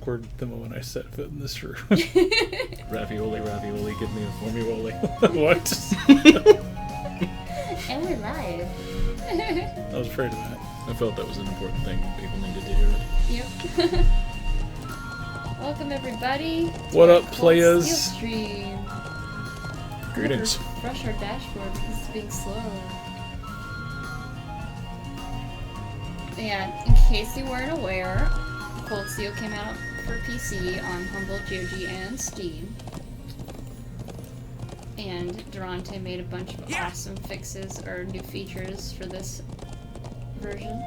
awkward the moment I set foot in this room. Ravioli, ravioli, give me a formioli. What? And we're live. I was afraid of that. I felt that was an important thing that people needed to hear. Yep. Welcome everybody. What up, players? Stream. Greetings. Refresh our dashboard because it's being slow. Yeah, in case you weren't aware, Cold Steel came out for PC on Humble, GOG, and Steam. And Durante made a bunch of awesome fixes or new features for this version.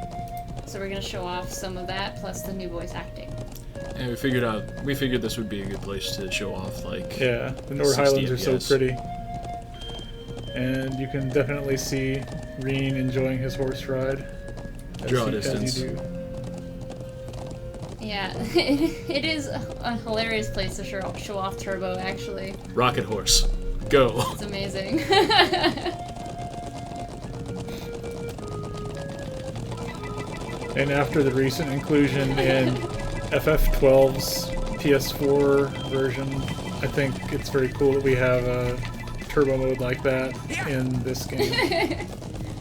So we're gonna show off some of that, plus the new voice acting. And we figured this would be a good place to show off, like... Yeah, the Nord Highlands are so FPS. pretty. And you can definitely see Reen enjoying his horse ride. Draw distance. As you do. Yeah, it is a hilarious place to show off Turbo, actually. Rocket horse. Go. It's amazing. And after the recent inclusion in FF12's PS4 version, I think it's very cool that we have a turbo mode like that in this game.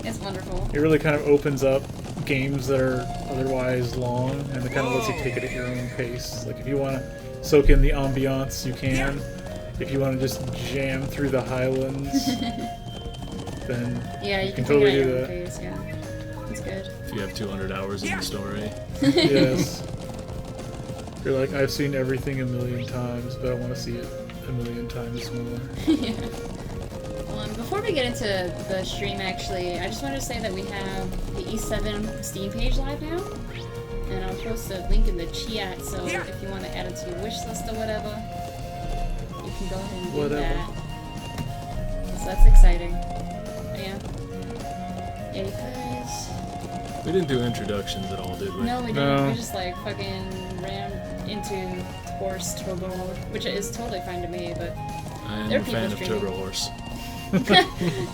It's wonderful. It really kind of opens up games that are otherwise long, and it kind of lets you take it at your own pace. Like, if you want to soak in the ambiance, you can. If you want to just jam through the Highlands, then Yeah, you can totally take it do at that. your own pace, yeah. It's good. If you have 200 hours in the story. Yes. You're like, I've seen everything a million times, but I want to see it a million times more. Yeah. Before we get into the stream, actually, I just wanted to say that we have the E7 Steam page live now. And I'll post a link in the chat, so if you want to add it to your wish list or whatever, you can go ahead and do that. So that's exciting. Yeah. Yeah, you guys... We didn't do introductions at all, did we? No, we didn't. No. We just like fucking ran into Horse Turbo mode, which is totally fine to me, but I am there a are people fan of streaming. Turbo Horse.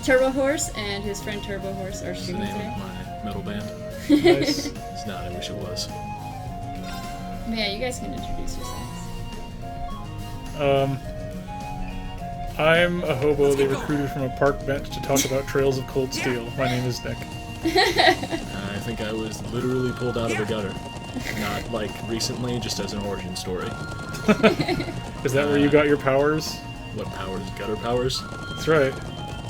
Turbo Horse and his friend Turbo Horse are It's the streaming name today. of my metal band. Nice. It's not, I wish it was. Yeah, you guys can introduce yourselves. I'm a hobo they recruited from a park bench to talk about Trails of Cold Steel. My name is Nick. I think I was literally pulled out of the gutter. Not like recently, just as an origin story. Is that where you got your powers? What powers? Gutter powers? That's right.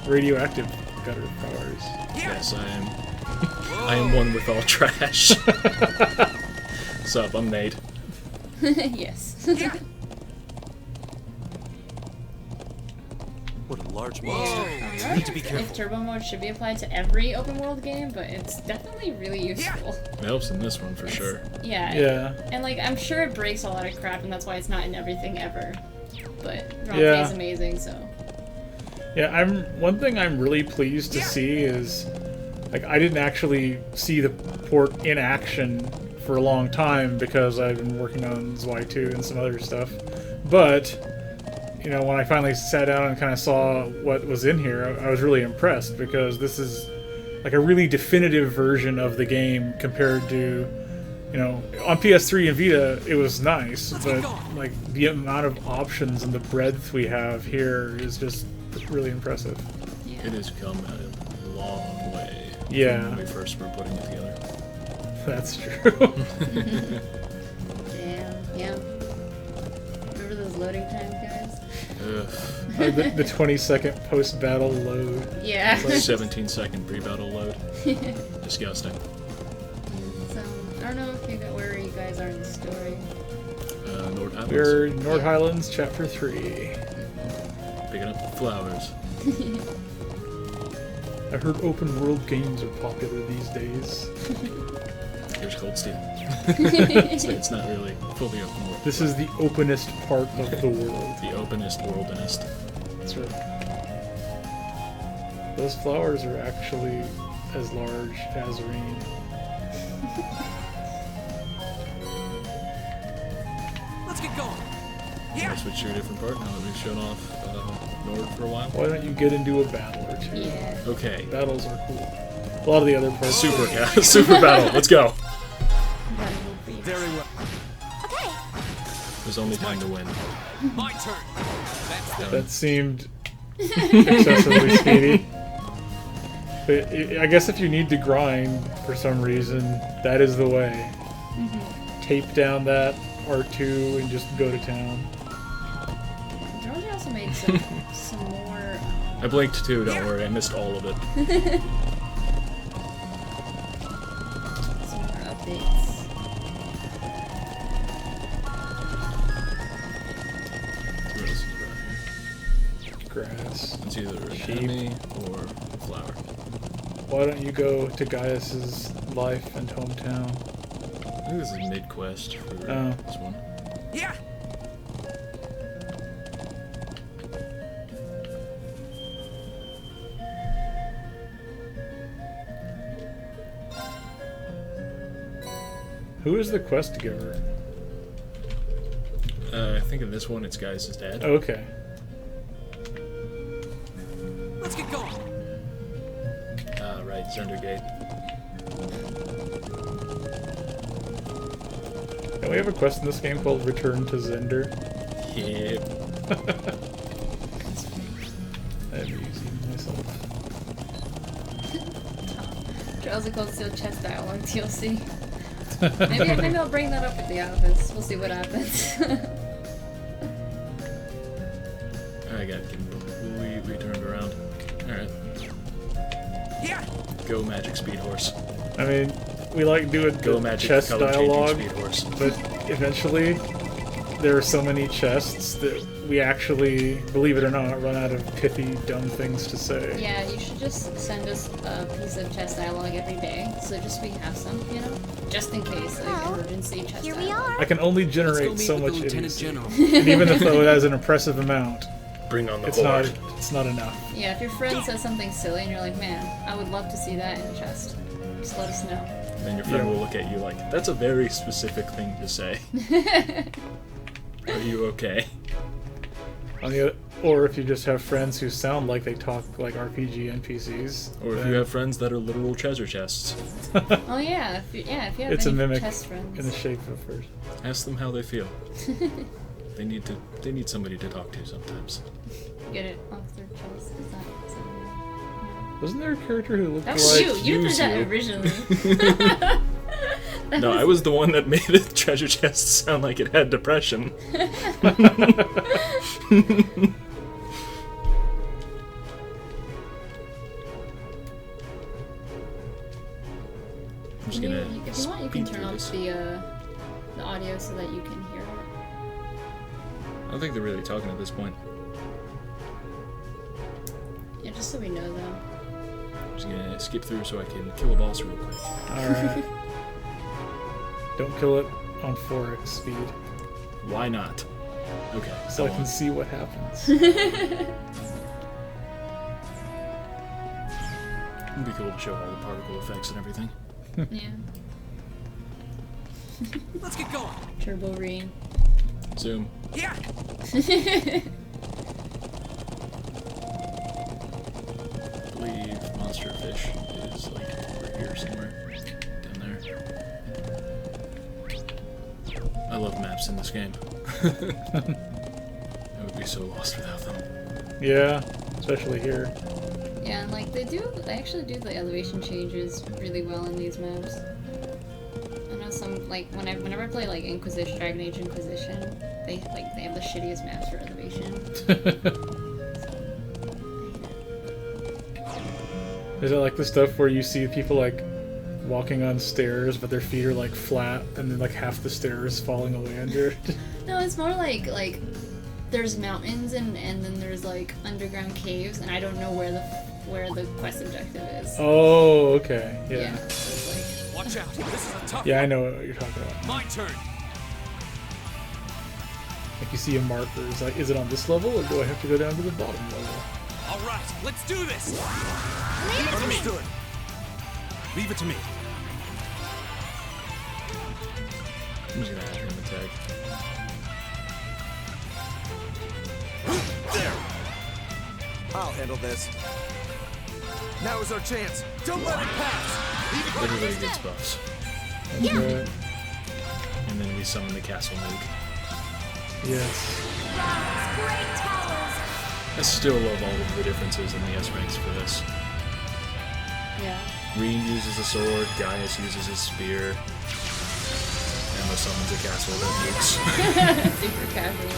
Radioactive gutter powers. Yes, I am one with all trash. Sup, I'm Nate. Yes. What a large monster. Alright. Need to be careful. If Turbo mode should be applied to every open world game, but it's definitely really useful. It helps in this one for sure. Yeah. Yeah. And like, I'm sure it breaks a lot of crap, and that's why it's not in everything ever. But Ronte Yeah. is amazing, so. Yeah, one thing I'm really pleased to see is, like, I didn't actually see the port in action for a long time because I've been working on ZY2 and some other stuff. But, you know, when I finally sat down and kind of saw what was in here, I was really impressed because this is like a really definitive version of the game compared to, you know, on PS3 and Vita it was nice, but like the amount of options and the breadth we have here is just really impressive. Yeah. It has come a long way Yeah. from when we first were putting it together. That's true. Damn. Yeah. Remember those loading times, guys? Ugh. The 20-second post-battle load. Yeah. 17-second pre-battle load. Disgusting. So, I don't know where you guys are in the story. Nord Highlands. We're in Nord Highlands, Chapter 3. Picking up the flowers. I heard open world games are popular these days. Here's Cold Steel. It's not really fully open world. This is the openest part of the world. The openest worldinest. That's right. Those flowers are actually as large as rain. Let's get going. I'll switch to a different part now that we've shown off Nord for a while. Why don't you get into a battle or two? Yeah. Okay. Battles are cool. A lot of the other parts. Super battle. Let's go. Very well. Okay. There's only time to win. My turn. That's the That seemed excessively speedy. But I guess if you need to grind for some reason, that is the way. Tape down that R2 and just go to town. Georgia also made some more. I blinked too, don't worry, I missed all of it. Some more updates. What else is around here? Grass. It's either an Sheep. enemy or a flower. Why don't you go to Gaius's life and hometown? I think this is mid-quest for Oh. this one. Yeah. Who is the quest giver? I think in this one it's Gaius' dad. Okay. Let's get going. Right, Zender Gate. And we have a quest in this game called Return to Zender. Yeah. I'm using myself. Trails of Cold Steel chest dialogue TLC. Maybe I'll bring that up at the office. We'll see what happens. I got completely turned around. Alright. Yeah. Go Magic Speed Horse. I mean, we like doing Go the Magic chest color changing dialogue, Speed Horse. but eventually there are so many chests that we actually, believe it or not, run out of pithy, dumb things to say. Yeah, you should just send us a piece of chest dialogue every day, so just we have some, you know? Just in case, like, Well, emergency chest Here we dialogue. are. I can only Let's go generate meet so with much the Lieutenant idiocy. General. And even if though it has an impressive amount, Bring on the it's horde. not enough. Yeah, if your friend says something silly and you're like, man, I would love to see that in a chest, just let us know. Then your friend Yeah. will look at you like, that's a very specific thing to say. Are you okay? Or if you just have friends who sound like they talk like RPG NPCs. Or if then you have friends that are literal treasure chests, Oh yeah, if you have It's a any mimic chest friends. in the shape of a person. ask them how they feel. They need somebody to talk to sometimes. Get it off their chest. Is that Wasn't there a character who looked that was like you. You did that you. originally. No, I was the one that made the treasure chest sound like it had depression. I'm just gonna If you want, you can speed turn through off this. the audio so that you can hear it. I don't think they're really talking at this point. Yeah, just so we know though. I'm just gonna skip through so I can kill a boss real quick. Alright. Don't kill it on 4x speed, Why not? Okay, so I go can on. see what happens. It'd be cool to show all the particle effects and everything. Yeah. Let's get going. Turbo Reen. Zoom. Yeah. I believe Monster Fish is like over here somewhere. Down there. I love maps in this game. I would be so lost without them. Yeah, especially here. Yeah, and like they actually do the elevation changes really well in these maps. I know some like whenever I play like Inquisition, Dragon Age Inquisition, they have the shittiest maps for elevation. Is it like the stuff where you see people like walking on stairs, but their feet are like flat, and then like half the stairs falling away under it? No, it's more like there's mountains and then there's like underground caves, and I don't know where the quest objective is. Oh, okay. Yeah. Yeah. So it's Watch out. This is a tough Yeah, I one. know what you're talking about. My turn. Like you see a marker. It's like, is it on this level, or do I have to go down to the bottom level? All right. Let's do this. Leave it to me. Understood. Leave it to me. I'm just gonna add him a tag. There. I'll handle this. Now is our chance. Don't let it pass. Everybody gets buffs. Okay. And then we summon the castle nuke. Yes. Rise, great towers. I still love all of the differences in the S ranks for this. Yeah. Reen uses a sword, Gaius uses his spear, Emma summons a castle that nukes. Super casual.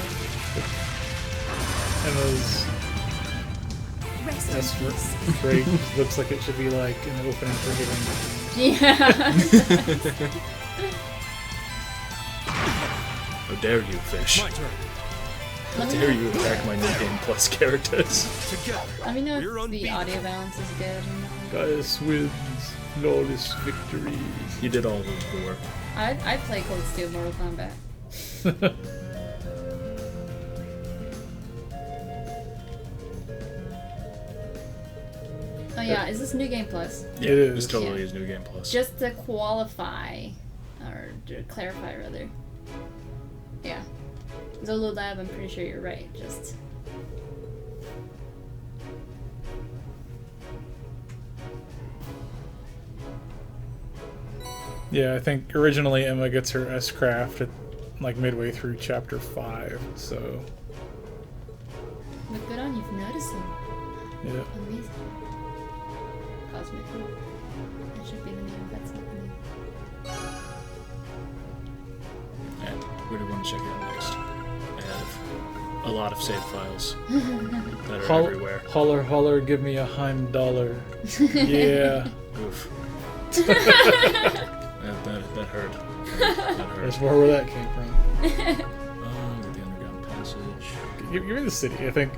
Emma's Rest in S peace. break looks like it should be like in the opening for Hidden. Yeah. How dare you, fish? My turn. How dare you attack my New Game Plus characters? Together. Let me know We're if the unbeaten. audio balance is good. Gaius wins. Flawless victory. You did all of the work. I play Cold Steel Mortal Kombat. Oh yeah, is this New Game Plus? Yeah, It this is. totally Yeah. is New Game Plus. Just to qualify, or to clarify rather. Yeah. Zolo Lab, I'm pretty sure you're right. Just. Yeah, I think originally Emma gets her S-Craft at like midway through chapter 5, so But good on you for noticing. yeah. Amazing. Cosmic. That should be the name. That's not the name. And where do you want to check it out next? I have a lot of save files that are everywhere. Holler, holler, give me a $100. Yeah. Oof. That hurt. That hurt. There's more where that came from. The underground passage. Give me the city. I think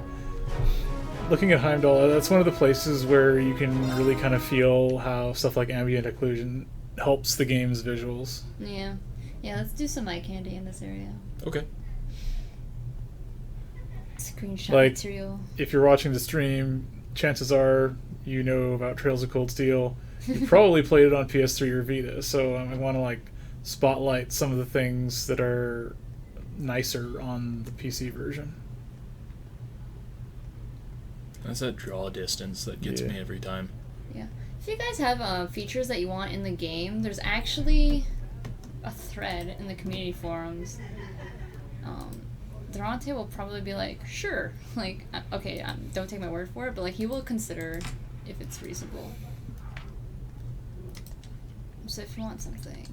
looking at Heimdall, that's one of the places where you can really kind of feel how stuff like ambient occlusion helps the game's visuals. Yeah. Yeah, let's do some eye candy in this area. Okay. Screenshot Like- material. If you're watching the stream, chances are you know about Trails of Cold Steel. You probably played it on PS3 or Vita, so I want to like spotlight some of the things that are nicer on the PC version. That's that draw distance that gets Yeah. me every time. Yeah. If you guys have features that you want in the game, there's actually a thread in the community forums. Durante will probably be like, sure, like, okay, don't take my word for it, but like he will consider if it's reasonable. So if you want something,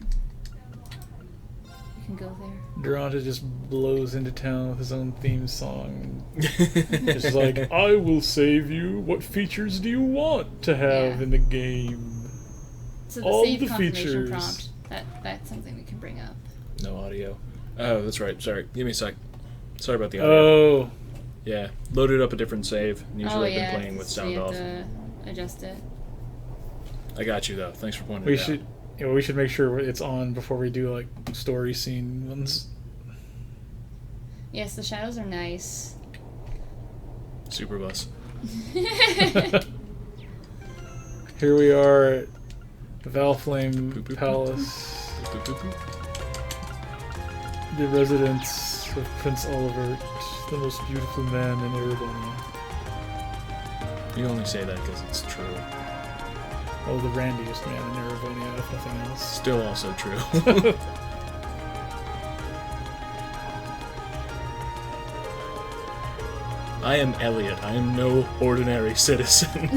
you can go there. Duranta just blows into town with his own theme song. It's like, I will save you. What features do you want to have Yeah. in the game? So the All save the confirmation features. prompt, that's something we can bring up. No audio. Oh, that's right. Sorry. Give me a sec. Sorry about the audio. Oh, Yeah. Loaded up a different save. And usually Oh I've yeah, been playing with so sound you have off. to adjust it. I got you though. Thanks for pointing we it out. should. Yeah, we should make sure it's on before we do like story scene ones. Yes, the shadows are nice. Super bus. Here we are at Valflame Boop, boop, boop. Palace, Boop, boop, boop. the residence of Prince Olivert, the most beautiful man in Erebor. You only say that because it's true. Oh, the randiest man in Erebonia, if nothing else. Still also true. I am Elliot. I am no ordinary citizen.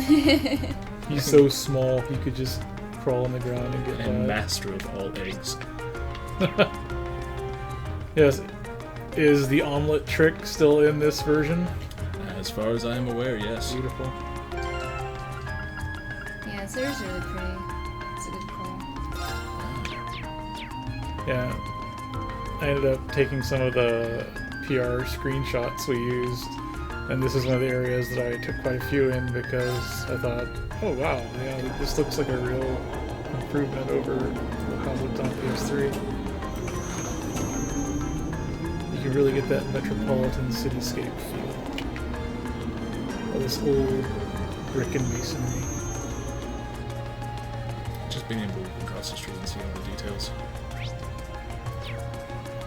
He's so small, he could just crawl on the ground and get and by. master of all eggs. Yes. Is the omelet trick still in this version? As far as I am aware, yes. Beautiful. Yeah, it's really pretty. It's a good call. Yeah. I ended up taking some of the PR screenshots we used, and this is one of the areas that I took quite a few in because I thought, oh wow, yeah, this looks like a real improvement over how it looked on PS3. You can really get that metropolitan cityscape feel of this old brick and masonry. Just being able to look across the street and see all the details.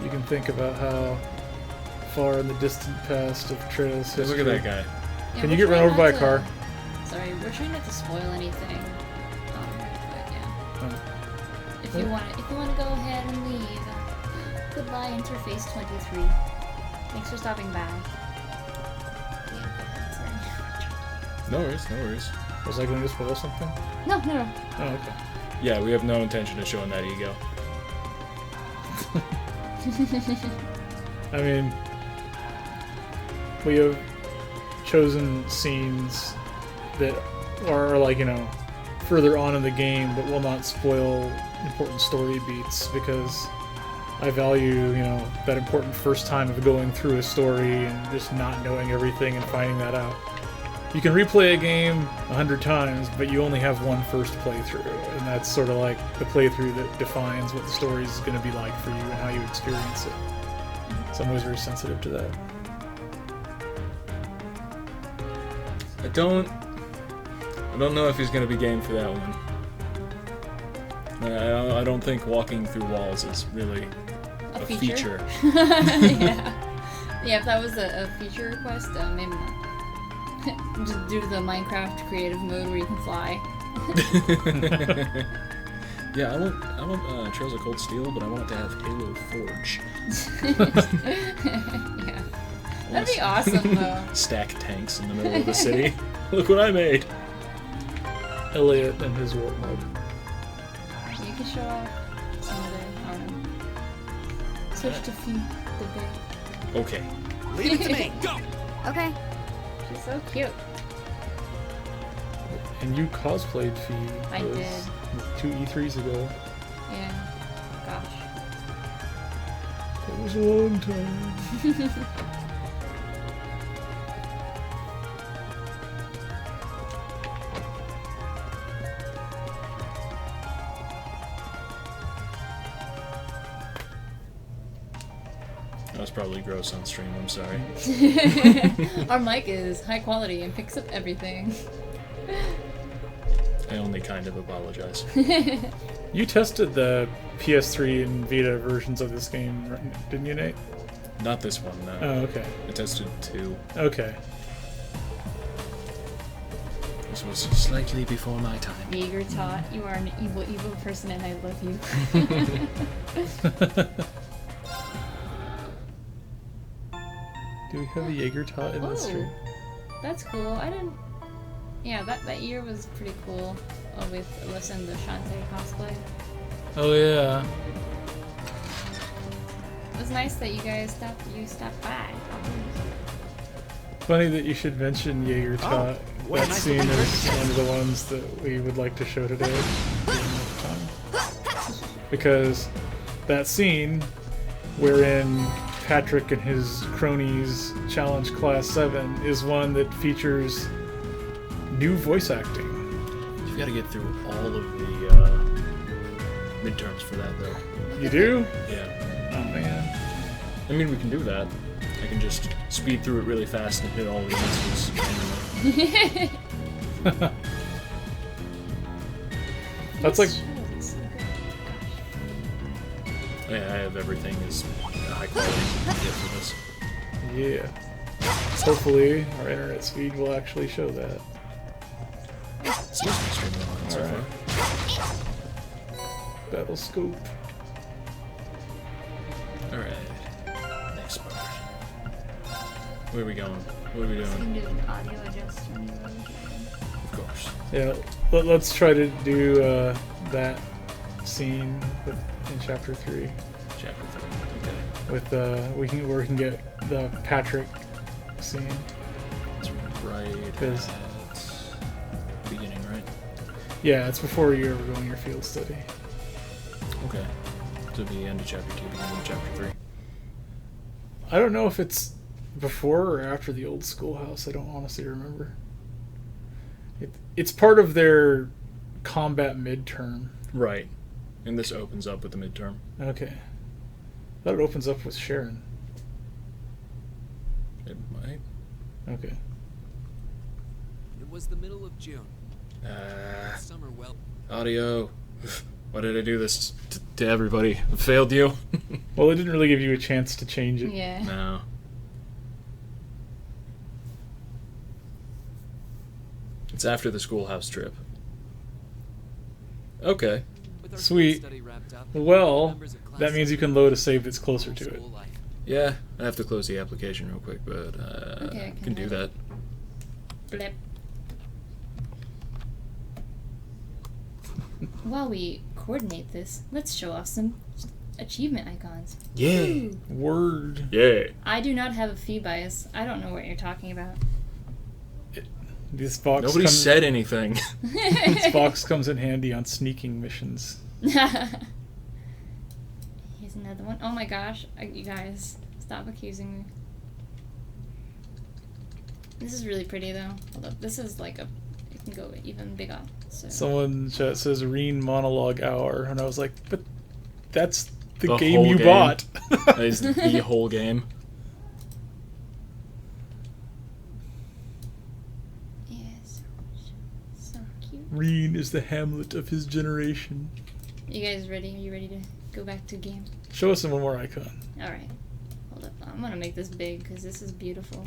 You can think about how far in the distant past of Trails history. Look at that guy. Yeah, Can we're you get run trying over by a not car? to- Sorry, we're trying not to spoil anything. But yeah. Oh. If you want to go ahead and leave, goodbye, interface 23. Thanks for stopping by. Yeah, sorry. No worries, no worries. Was I going to spoil something? No, no, no. Oh, okay. Yeah, we have no intention of showing that ego. I mean, we have chosen scenes that are like, you know, further on in the game, but will not spoil important story beats because I value, you know, that important first time of going through a story and just not knowing everything and finding that out. You can replay a game 100 times, but you only have one first playthrough, and that's sort of like the playthrough that defines what the story is going to be like for you and how you experience it. So I'm always very sensitive to that. I don't know if he's gonna be game for that one. I don't think walking through walls is really a feature. Yeah. Yeah, if that was a feature request, maybe not. Just do the Minecraft creative mode where you can fly. Yeah, I want Trails of Cold Steel, but I want it to have Halo Forge. Yeah. That'd be awesome, though. Stack tanks in the middle of the city. Look what I made. Elliot and his warp mode. You can show off some of their armor. Switch to the big. Okay. Leave it to me. Go. Okay. She's so cute. And you cosplayed Fee. I did. 2 E3s ago. Yeah. Gosh. It was a long time. That was probably gross on stream, I'm sorry. Our mic is high quality and picks up everything. I only kind of apologize. You tested the PS3 and Vita versions of this game, didn't you, Nate? Not this one, no. Oh, okay. I tested 2. Okay. This was slightly before my time. Jaeger taught, you are an evil, evil person and I love you. Do we have a Jaeger tot in this stream? That's cool. I didn't... Yeah, that year was pretty cool with Alyssa and the Shantae cosplay. Oh, yeah. It was nice that you guys stopped by. Funny that you should mention Jaeger tot. what a That nice scene little is one of the ones that we would like to show today. Because that scene wherein Patrick and his cronies challenge Class 7 is one that features new voice acting. You've got to get through all of the midterms for that, though. You do? Yeah. Oh, man. I mean, we can do that. I can just speed through it really fast and hit all the answers anyway. That's like... Yeah, I have everything as high quality for this. Yeah. Hopefully, our internet speed will actually show that. Seems to be streaming on so Alright. far. Battle scope. Alright. Next part. Where are we going? What are we You doing? can do an audio adjustment. Of course. Yeah, let's try to do that scene in Chapter 3. Chapter 3. Okay. With we can get the Patrick scene. It's right Yes. at beginning, right? Yeah, it's before you ever go on your field study. Okay. So the end of chapter 2, beginning of chapter 3. I don't know if it's before or after the old schoolhouse. I don't honestly remember. It's part of their combat midterm. Right. And this opens up with the midterm. Okay. I thought it opens up with Sharon. It might. Okay. It was the middle of June. Summer well. Audio. Why did I do this to everybody? I failed you. Well, it didn't really give you a chance to change it. Yeah. No. It's after the schoolhouse trip. Okay. With our Sweet. study wrapped up, Well, members of class that means you can load a save that's closer to it. school life. Yeah, I have to close the application real quick, but Okay, I can do that. Blip. While we coordinate this, let's show off some achievement icons. Yeah. Word. Yeah. I do not have a fee bias. I don't know what you're talking about. This box Nobody said anything. This box comes in handy on sneaking missions. Here's another one. Oh my gosh, you guys, stop accusing me. This is really pretty though. Hold up, this is like a, it can go even bigger. So. Someone in chat says Reen monologue hour, and I was like, but that's the The game whole you game. bought. That is the whole game. Yes, so cute. Reen is the Hamlet of his generation. You guys ready? Are you ready to go back to game? Show us one more icon. All right. Hold up. I'm gonna make this big because this is beautiful.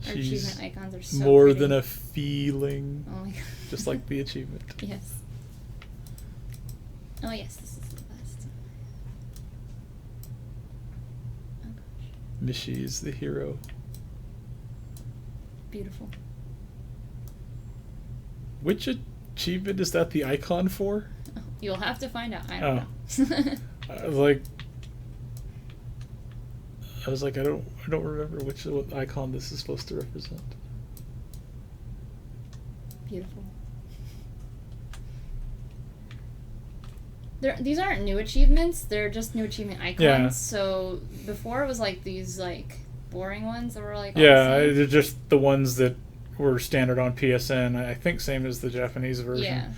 Our She's achievement icons are so more pretty. than a feeling, Oh my god. just like the achievement. Yes. Oh yes, this is the best. Oh gosh. Mishi is the hero. Beautiful. Which achievement is that the icon for? Oh, you'll have to find out. I don't know. I was like, I don't remember what icon this is supposed to represent. Beautiful. These aren't new achievements, they're just new achievement icons. Yeah. So before it was like these like boring ones that were like all Yeah, the same. they're just the ones that were standard on PSN. I think same as the Japanese version. Yeah.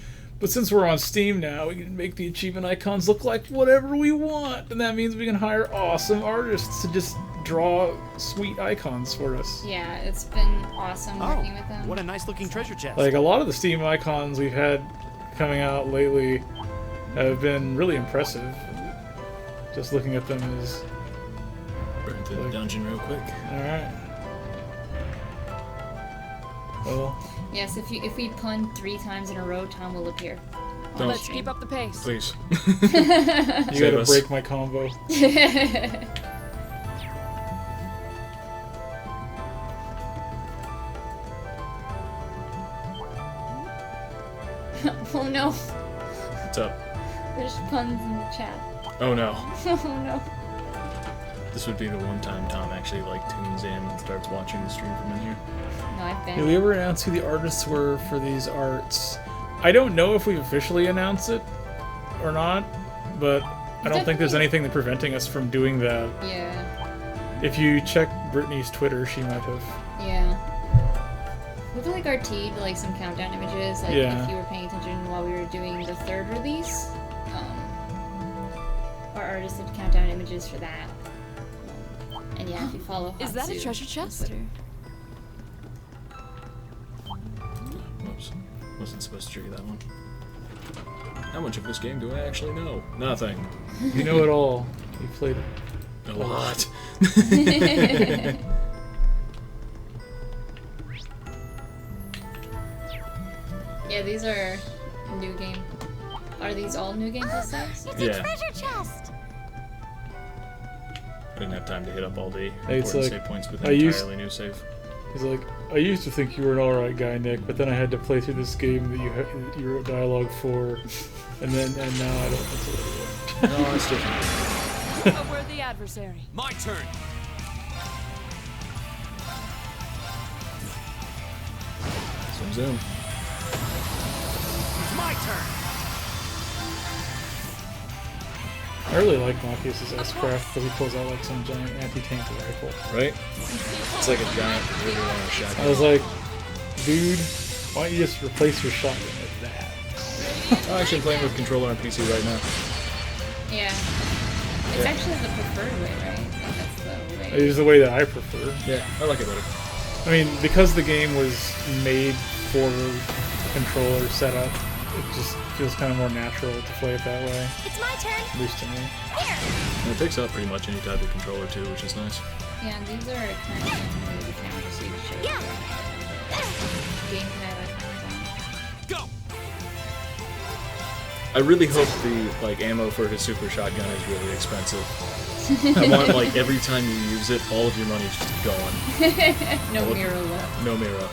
But since we're on Steam now, we can make the achievement icons look like whatever we want, and that means we can hire awesome artists to just draw sweet icons for us. Yeah, it's been awesome working with them. What a nice looking treasure chest. Like a lot of the Steam icons we've had coming out lately have been really impressive. Just looking at them is Burn through the dungeon real quick. alright. Well, Yes, if we pun 3 times in a row, Tom will appear. Don't. Let's keep up the pace. Please. you Save gotta us. break my combo. Oh no, What's up? there's puns in the chat. Oh no. Oh no. This would be the one time Tom actually like tunes in and starts watching the stream from in here. No, I've Did been. we ever announce who the artists were for these arts? I don't know if we've officially announced it or not, but I don't think there's Definitely. anything that's preventing us from doing that. Yeah, If you check Brittany's Twitter, she might have. yeah. We've like RT'd like some countdown images, like Yeah. if you were paying attention while we were doing the 3rd release. Our artist did countdown images for that. And yeah, if you follow Is that a Hatsu treasure on chest? Twitter. Whoops. Wasn't supposed to trigger that one. How much of this game do I actually know? Nothing. You know it all. You played it. A lot. Yeah, these are new game. Are these all new game plus saves? Yeah. Treasure chest. I didn't have time to hit up all the It's important like, save points with I an used- entirely new save. He's like, I used to think you were an alright guy, Nick, but then I had to play through this game that you wrote dialogue for, and now I don't think so. No, it's different. A worthy adversary. My turn. Zoom zoom. It's my turn. I really like Marcus's S-Craft because he pulls out like some giant anti-tank rifle. Right? It's like a giant, really long shotgun. I was like, dude, why don't you just replace your shotgun with that? I'm actually playing with controller on PC right now. Yeah. It's Yeah. actually the preferred way, right? Like that's the way. It is the way that I prefer. Yeah, I like it better. I mean, because the game was made for the controller setup, it just feels kind of more natural to play it that way, It's my turn. at least to me. Here. And it picks up pretty much any type of controller too, which is nice. Yeah, and these are kind of new to camera, so you can show Yeah. the gamepad icons on. Go. I really hope the ammo for his super shotgun is really expensive. I want every time you use it, all of your money's just gone. No mirror left. No mirror.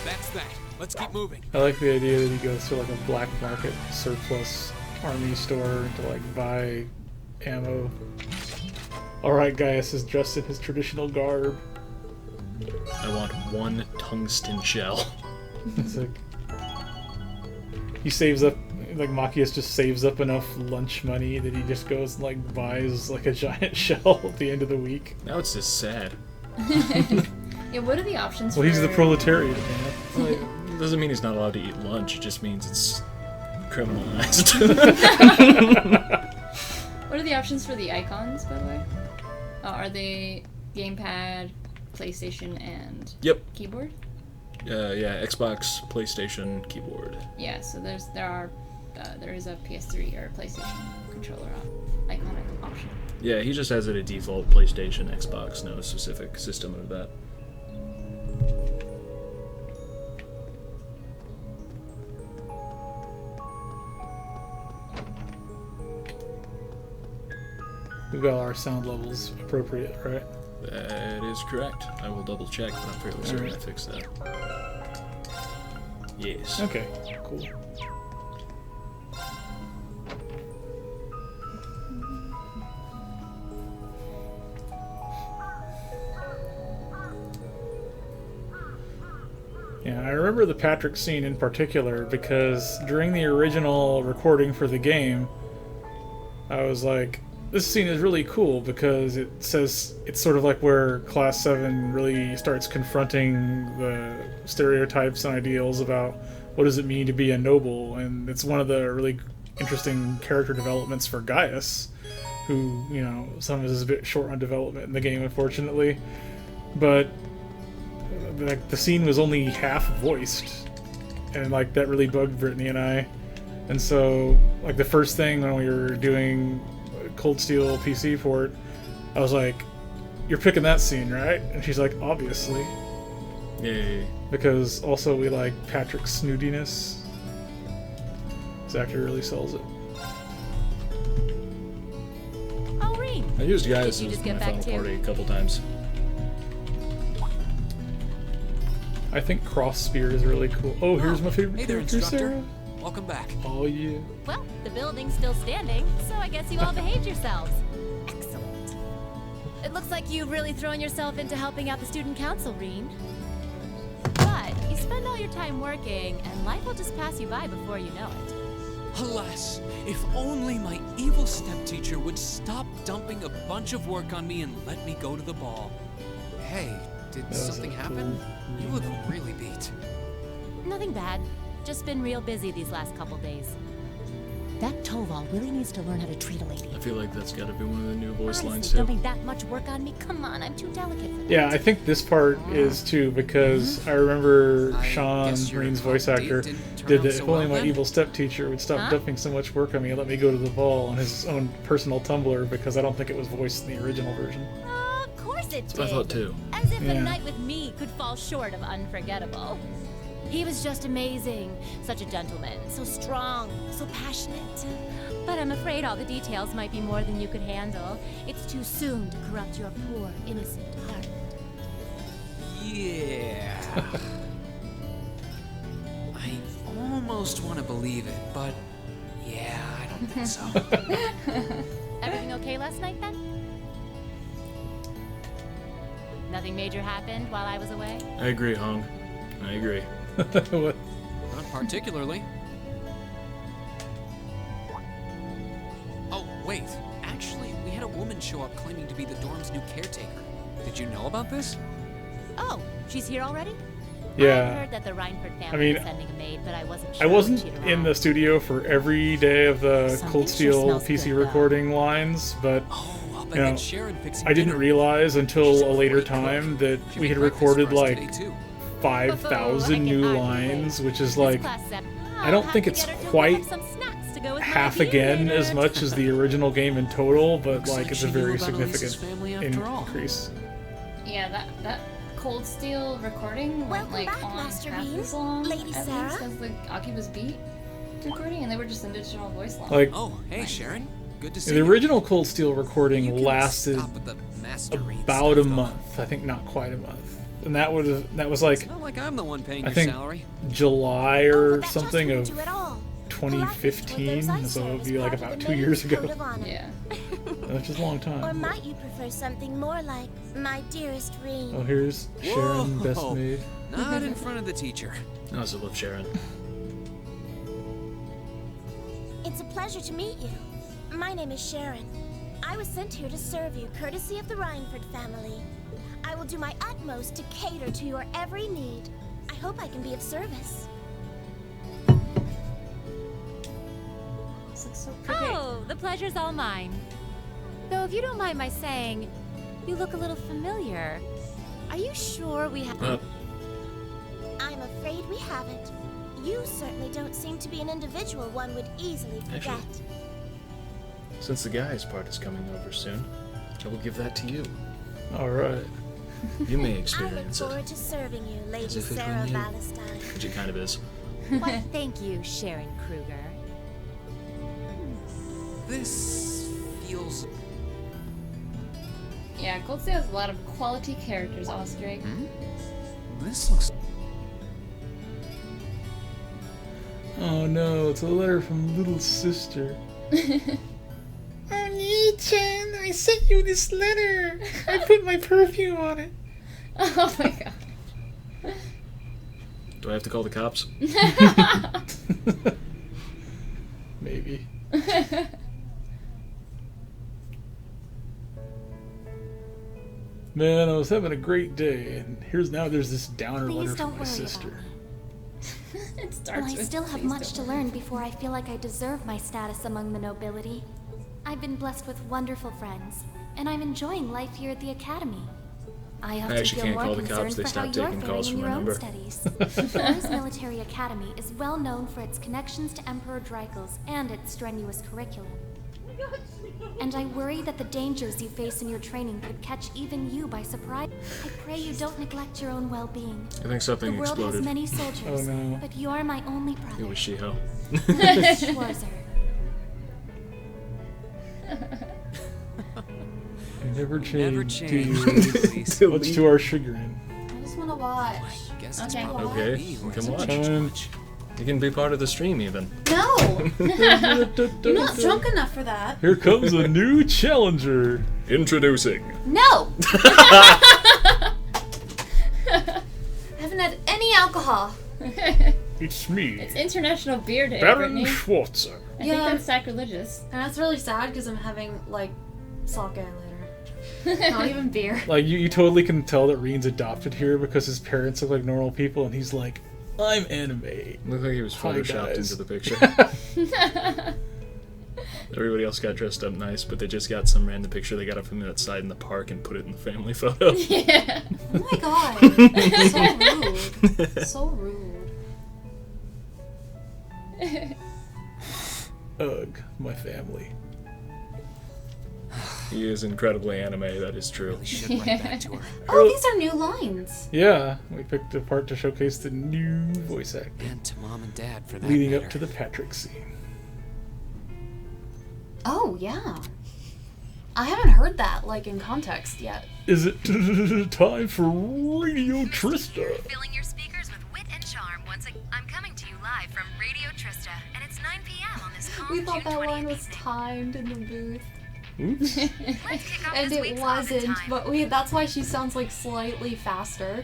That's that. Let's keep moving. I like the idea that he goes to a black market surplus army store to buy ammo. Alright, Gaius is dressed in his traditional garb. I want 1 tungsten shell. It's he saves up, Machias just saves up enough lunch money that he just goes and buys a giant shell at the end of the week. Now it's just sad. Yeah, what are the options Well, for... he's the proletariat, man. It doesn't mean he's not allowed to eat lunch, it just means it's criminalized. What are the options for the icons, by the way? Are they gamepad, PlayStation, and keyboard? Yeah, Xbox, PlayStation, keyboard. Yeah, so there is a PS3 or PlayStation controller iconic option. Yeah, he just has it a default PlayStation, Xbox, no specific system of that. We've got our sound levels appropriate, right? That is correct. I will double check, but I'm fairly certain I fixed that. Yes. Okay, cool. Yeah, I remember the Patrick scene in particular because during the original recording for the game, I was like, this scene is really cool because it says it's sort of where Class 7 really starts confronting the stereotypes and ideals about what does it mean to be a noble, and it's one of the really interesting character developments for Gaius, who, some of this is a bit short on development in the game, unfortunately, but the scene was only half voiced, and that really bugged Brittany and I, and so the first thing when we were doing Cold Steel PC port, I was like, you're picking that scene, right? And she's like, obviously. Yay. Because also we like Patrick's snootiness. This actor really sells it. Oh, Reem. I used Gaius Did you as just my get back final too? party a couple times. I think Cross Spear is really cool. Oh, here's my favorite Hey there, character, instructor. Sarah. Welcome back. Oh, yeah. Well, the building's still standing, so I guess you all behaved yourselves. Excellent. It looks like you've really thrown yourself into helping out the student council, Reen. But you spend all your time working, and life will just pass you by before you know it. Alas, if only my evil stepteacher would stop dumping a bunch of work on me and let me go to the ball. Hey, did was something a happen? cool- You look really beat. Nothing bad. Just been real busy these last couple days. That Toval really needs to learn how to treat a lady. I feel like that's gotta be one of the new voice Honestly, lines too. dumping that much work on me? Come on, I'm too delicate for that. Yeah, I think this part is too, because I remember I Sean, guess your Reen's hot voice date actor, didn't turn did out that. so If only well my then? evil stepteacher would stop Huh? dumping so much work on me and let me go to the ball on his own personal Tumblr, because I don't think it was voiced in the original version. Of course it That's did. what I thought too. As if Yeah. a night with me could fall short of unforgettable. He was just amazing. Such a gentleman. So strong. So passionate. But I'm afraid all the details might be more than you could handle. It's too soon to corrupt your poor, innocent heart. Yeah. I almost want to believe it, but yeah, I don't think so. Everything okay last night, then? Nothing major happened while I was away? I agree, Hong. I agree. What? Not particularly. Oh, wait. Actually, we had a woman show up claiming to be the dorm's new caretaker. Did you know about this? Oh, she's here already? I Yeah. heard that the Reinford family I mean, was sending a maid, but I wasn't sure I if wasn't she'd in the arrived. studio for every day of the Something Cold sure Steel smells PC good, though. recording lines, but Oh, I'll bet You know, that's Sharon fixing I didn't dinner. realize She's until a later great cook. time that She we made had breakfast recorded for us like today, too. 5,000 I can new hardly lines, wait. which is This like class set- I don't I'll think have to it's get her to quite whip up some snacks to go with my half beer again later. as much as the original game in total, but Looks like like it's she a knew very about Elisa's significant family after all. increase. Yeah, that Cold Steel recording went Welcome back, on Master half Reem. this long, Lady at Sarah. least, as the Oculus beat. script recording, and they were just additional voice lines. Like, Oh, hey, Sharon. Good to see the you. original Cold Steel You recording can lasted stop with the Master Reed about a stuff, though. month. I think not quite a month. And that was like It's not like I'm the one paying I your think salary. July Oh, or but that something just of won't do at all. 2015, Collaborating with so it would those be like ice about servers 2 years part of the ago. Code of Honor. Yeah. Which is a long Or time. might you prefer something more like my dearest Reem? Oh, here's Sharon, Whoa. best maid. Not in front of the teacher. I also love Sharon. It's a pleasure to meet you. My name is Sharon. I was sent here to serve you, courtesy of the Rhineford family. I will do my utmost to cater to your every need. I hope I can be of service. This looks so pretty. Oh, the pleasure's all mine. Though, if you don't mind my saying, you look a little familiar. Are you sure we have? I'm afraid we haven't. You certainly don't seem to be an individual one would easily forget. Actually- Since the guys part is coming over soon, I will give that to you. Alright. You may I look experience it, forward to serving you, Lady As if it were Sarah new. Valentine. which it kind of is. Why, thank you, Sharon Kruger. This feels. Yeah, Cold Steel has a lot of quality characters, Ostrich. This looks. Oh no, it's a letter from little sister. Oh, Nii-chan, I sent you this letter. I put my perfume on it. Oh my god. Do I have to call the cops? Maybe. Man, I was having a great day, and there's this downer Please letter don't from my worry sister. about me. It starts Well, I with, still have "Please much to don't learn before I feel like I deserve my status among the nobility. I've been blessed with wonderful friends, and I'm enjoying life here at the academy. I often actually feel can't more call the concerned cops, they for how stopped you're taking faring calls in from your my own number. studies. Flor's Military Academy is well known for its connections to Emperor Dreikel's and its strenuous curriculum. And I worry that the dangers you face in your training could catch even you by surprise. I pray you don't neglect your own well-being. I think something The world has exploded. many soldiers, Oh, no. but you're my only It brother. was Shiho. Schwarzer. You never change, Never do change. you? Please. Much to our chagrin. I just want to watch. I guess it's Okay. probably Okay, me who you can hasn't watch. changed Fine. much. You can be part of the stream even. No! You're not drunk enough for that. Here comes a new challenger. Introducing. No! I haven't had any alcohol. It's me, It's International Beer Day, Baron Brittany. Schwarzer. I think that's sacrilegious. And that's really sad because I'm having, like, sake later. Not even beer. Like, you totally can tell that Reen's adopted here because his parents look like normal people, and he's like, I'm anime. Looked like he was Hi, photoshopped guys. into the picture. Everybody else got dressed up nice, but they just got some random picture they got of him outside in the park and put it in the family photo. Yeah. Oh my god. So rude. So rude. Ugh, my family. He is incredibly anime, that is true. Really should write back to her. Oh, these are new lines. Yeah, we picked a part to showcase the new voice acting And to mom and dad for that leading matter. up to the Patrick scene. Oh, yeah. I haven't heard that, like, in context yet. Is it time for Radio Trista? Filling your speakers with wit and charm. I'm coming to you live from Radio Trista, and it's 9 p.m. on this calm We thought June that line 20th was evening. timed in the booth. Oops. Let's kick off And this it week's wasn't, Lawson time. but that's why she sounds, like, slightly faster.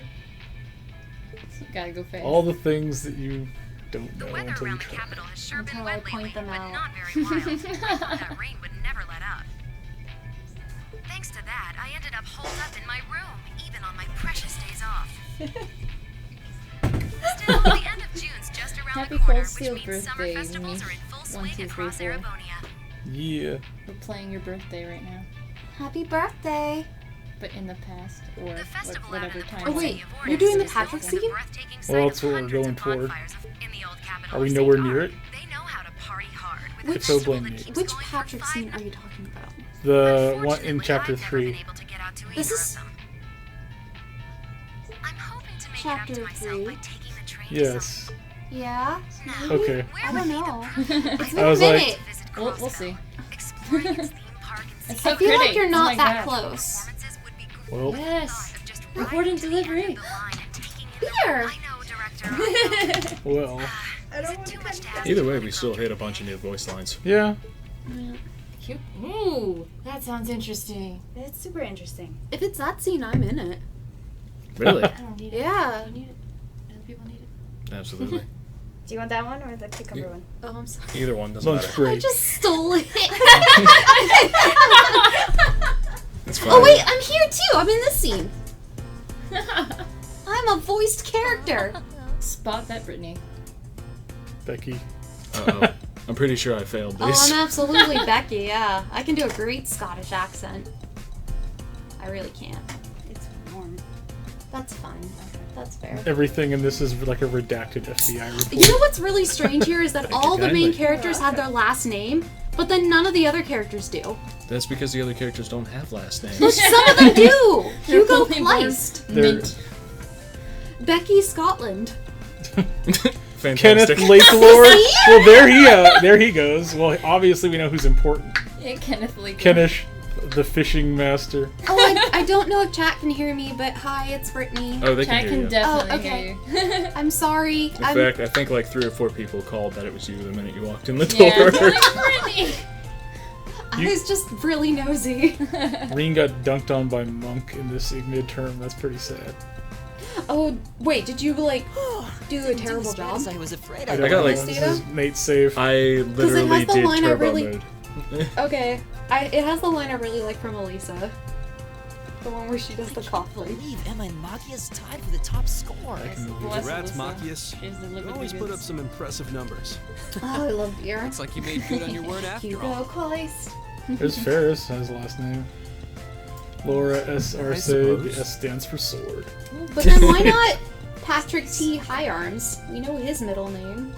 Gotta go fast. All the things that you don't The know weather until you around the try. capital has sure been Until I wet point lately, them but out. not very wild. I thought that rain would never let up. Thanks to that, I ended up holed up in my room, even on my precious days off. Still, the end of June's just around Happy the corner, Cold Steel which means summer birthday, festivals me. are in full 1, swing 2, 3, across 4. Erebonia. Yeah. We're playing your birthday right now. Happy birthday! But in the past, or The festival out whatever in the time. Oh, port wait, city of you're doing the Oryx is Patrick known for the scene? breathtaking sight Well, of that's what we're hundreds going of toward. bonfires in the old capital Are we of nowhere St. near Barth. it? They know how to party hard with Which- a festival So blame that me. keeps Which going for Patrick scene 5 are you talking about? The one in Unfortunately, chapter I've never 3. been able to get out to This either is- of them. I'm hoping to make Chapter it up to myself 3? by taking the train to Yes. some Yeah? Okay. I don't know. It's been I a was like- minute. We'll see. Exploring its theme park and It's so I feel pretty. like you're Oh not my that God. close. performances would be great. Well, Yes. Of just Important riding to the end delivery. of the line and taking in Here. I know, director. I know. well. Is it too much to ask? Either way, we still hit a bunch of new voice lines. Yeah. Cute. Ooh, that sounds interesting. It's super interesting. If it's that scene, I'm in it. Really? I don't need it. Yeah. I don't need it. Other people need it. Absolutely. Do you want that one or the cucumber Yeah. one? Oh, I'm sorry. Either one doesn't Lunch matter. I break. just stole it. It's fine. Oh wait, I'm here too. I'm in this scene. I'm a voiced character. Spot that, Brittany. Becky. Uh-oh. I'm pretty sure I failed Oh, these. I'm absolutely Becky. Yeah, I can do a great Scottish accent. I really can. It's warm. That's fine. That's fair. Everything in this is like a redacted FBI report. You know what's really strange here is that all the main Kindly. characters have their last name, but then none of the other characters do. That's because the other characters don't have last But names. some of them do. They're Hugo fully born. Kleist, They're- Mint. Becky Scotland. Fantastic. Kenneth Lakelord. Well, there he goes. Well, obviously we know who's important. Yeah, Kenneth Lee. Kenneth, the fishing master. Oh, I don't know if chat can hear me, but hi, it's Brittany. Oh, they Chat can hear can you. definitely Oh, okay. hear you. I'm sorry. In fact, I think like 3 or 4 people called that it was you the minute you walked in the door. Yeah, it's like Brittany. I was just really nosy. Reen got dunked on by Monk in this midterm. That's pretty sad. Oh, wait, did you, like, do a terrible job? As I was afraid I I don't got, know. like- This is Nate's save. I literally the did line I turbo really- mode. Okay, it has the line I really like from Elisa. The one where she does the I coughlin. believe Emma and Machias tied for the top score. Bless Congrats, Alyssa. Machias. She's delivered You the always put up goods. some impressive numbers. Oh, I love beer. Looks like you made good on your word after Hugo all. Kleist. There's Ferris, his last name. Laura S.R. I said suppose. S stands for sword. But then why not Patrick T. High Arms? We know his middle name.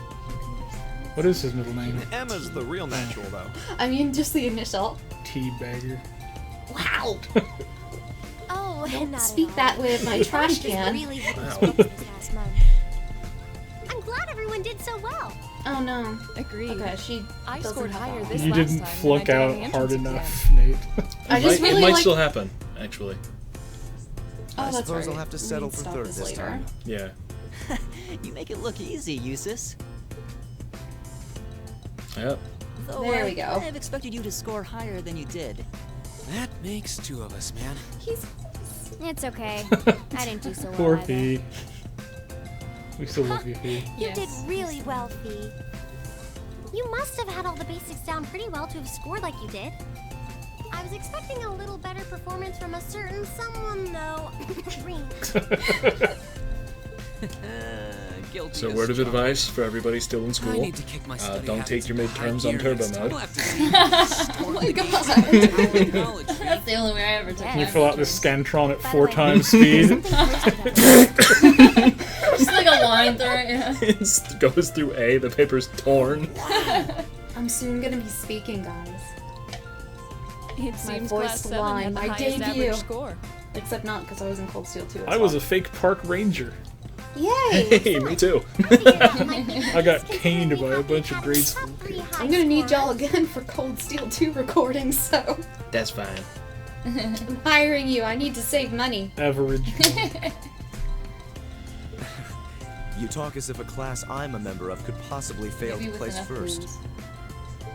What is his middle name? Emma's the real natural, though. I mean, just the initial. Teabagger. Wow. Oh, Don't not speak at that all. with my trash Just can. really hit Wow. those ropes this past month. I'm glad everyone did so well. Oh no. Agreed. Okay, she I doesn't scored have that higher one. this You last didn't time than flunk I did on out the hard entrance enough, Nate. I It just might, really it might like. still happen, actually. Oh, I that's suppose right. I'll have to We settle can for stop third this this later. time. Yeah. You make it look easy, Eustace. Yep. Though There I we go. kind of expected you to score higher than you did. That makes 2 of us, man. It's okay. I didn't do so well Poor either. Fee. We still love you, Fee. You Yes. did really well, Fee. You must have had all the basics down pretty well to have scored like you did. I was expecting a little better performance from a certain someone, though. Green. Guilty. So as word of charged. advice for everybody still in I school. need to kick my study don't take habits your into high midterms on gear turbo next time. mode. We'll have to see Oh my god. college, That's the only way I ever took Yeah. Can you my fill out this midterms. Scantron at By the 4 way, times speed? Something close to that. Just like a line through it, yeah. It goes through A, the paper's torn. I'm soon gonna be speaking, guys. It My seems voice class 7 line, had the my highest debut. average score. Except not because I was in Cold Steel 2. I was a fake park ranger. Yay! Hey, me too. I got caned by a bunch of grade school kids. I'm gonna need y'all again for Cold Steel 2 recordings, so That's fine. I'm hiring you. I need to save money. Average. You talk as if a class I'm a member of could possibly fail Maybe to with place enough first. booze.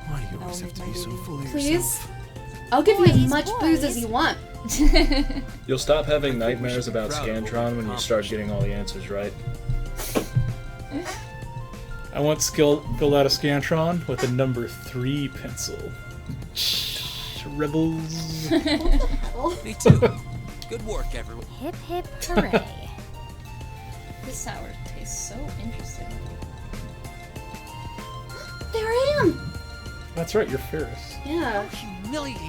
Why do you always make have to my be so baby. full of Please? yourself? I'll give you as Boys, much booze as boys. you want. You'll stop having I think we nightmares should be about proud of what we've Scantron when you start accomplished. getting all the answers right. I want skill filled out a Scantron with a number 3 pencil. Rebels. Me too. Good work, everyone. Hip hip hooray. This sour tastes so interesting. There I am. That's right, you're Ferris. Yeah. Humiliating.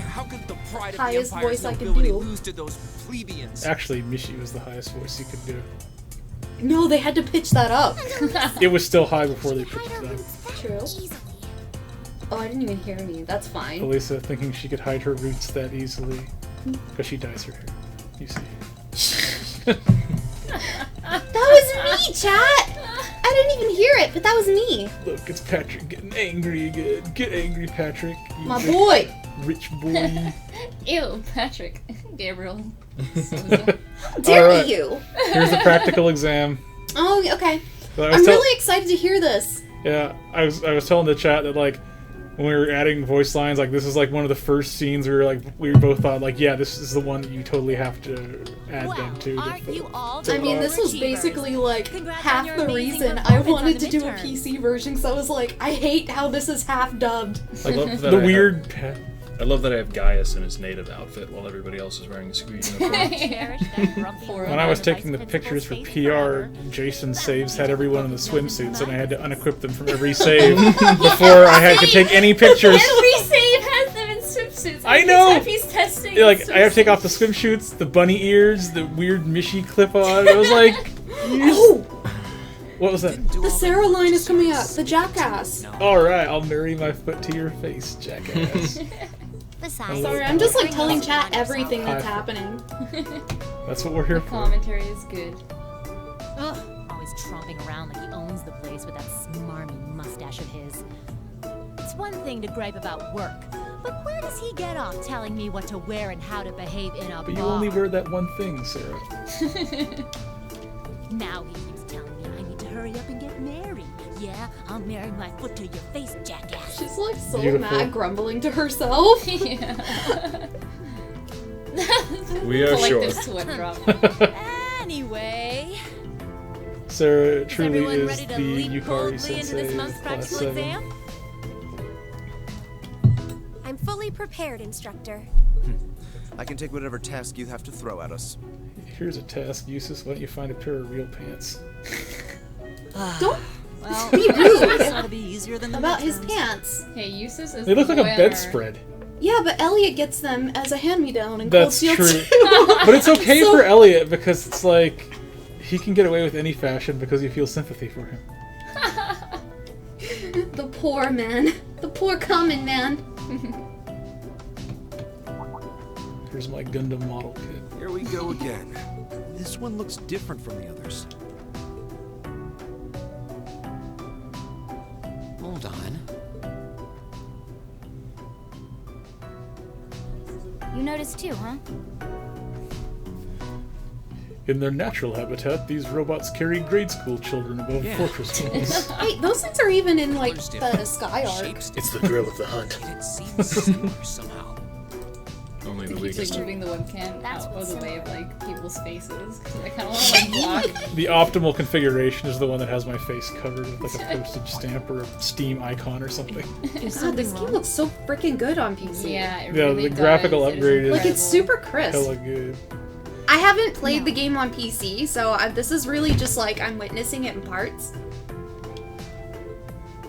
How could the pride of Highest the Empire's voice I could nobility do. lose to those plebeians? Actually, Mishi was the highest voice you could do. No, they had to pitch that up. It was still high before they Hide pitched our it up. roots that True. easily. Oh, I didn't even hear me. That's fine. Elisa thinking she could hide her roots that easily. Because she dyes her hair. You see. That was me, chat. I didn't even hear it, but that was me. Look, it's Patrick getting angry again. Get angry, Patrick. You My boy. Rich boy. Ew, Patrick. Gabriel. Dare Alright. you? Here's the practical exam. Oh, okay. So I'm really excited to hear this. Yeah, I was telling the chat that like when we were adding voice lines, like this is like one of the first scenes we both thought like, yeah, this is the one that you totally have to add them to. Aren't you all I mean, this was overachievers? basically like Congrats on half your the amazing reason I performance on wanted the to do a midterm. PC version, because I was like, I hate how this is half dubbed. I love that The I weird. I love that I have Gaius in his native outfit while everybody else is wearing a school uniform. When I was taking the pictures for PR, Jason Saves had everyone in the swimsuits, and I had to unequip them from every save before I could take any pictures. Every save has them in swimsuits. I know! He's testing. Yeah, like I have to take off the swimsuits, the bunny ears, the weird Mishi clip on. I was like, Oh! what was that? The Sarah line is coming up. The jackass. All right, I'll marry my foot to your face, jackass. Besides, Sorry, I'm just like telling chat everything that's happening. That's what we're here for. Commentary is good. ugh, always tromping around like he owns the place with that smarmy mustache of his. It's one thing to gripe about work, but where does he get off telling me what to wear and how to behave in a But you bar? only wear that one thing, Sarah. Now he keeps telling me I need to hurry up and get married. Yeah, I'll marry my foot to your face, jackass. She's like so Beautiful. mad, grumbling to herself. Yeah. We are sure. Collective sweat drop. Anyway, Sarah is truly everyone is ready to the leap Yukari boldly into sensei this of month's class practical 7. exam? I'm fully prepared, instructor. I can take whatever task you have to throw at us. Here's a task, Eustace. Why don't you find a pair of real pants? Don't Well, be this rude ought to be easier than the about his midterms. pants. Hey, Eustace is They look the like a boy on bedspread. Yeah, but Elliot gets them as a hand-me-down in Cold That's Steel true. 2. But it's okay So- for Elliot because it's like he can get away with any fashion because you feel sympathy for him. The poor man. The poor common man. Here's my Gundam model kit. Here we go again. This one looks different from the others. Hold on. You noticed too, huh? In their natural habitat, these robots carry grade school children above Yeah. fortress walls. Wait, those things are even in like Colors the different, Sky Arc. shapes It's the thrill of the hunt. Yet it seems similar somehow. Only the He keeps like weakest. moving the webcam That's out of the what's way of like people's faces. I kind of want to like block. The optimal configuration is the one that has my face covered with like a postage stamp or a Steam icon or something. God, this game looks so freaking good on PC. Yeah, it Yeah, really the graphical does. It upgrade is Like, it's super incredible. crisp. hella good. I haven't played the game on PC, so this is really just like I'm witnessing it in parts.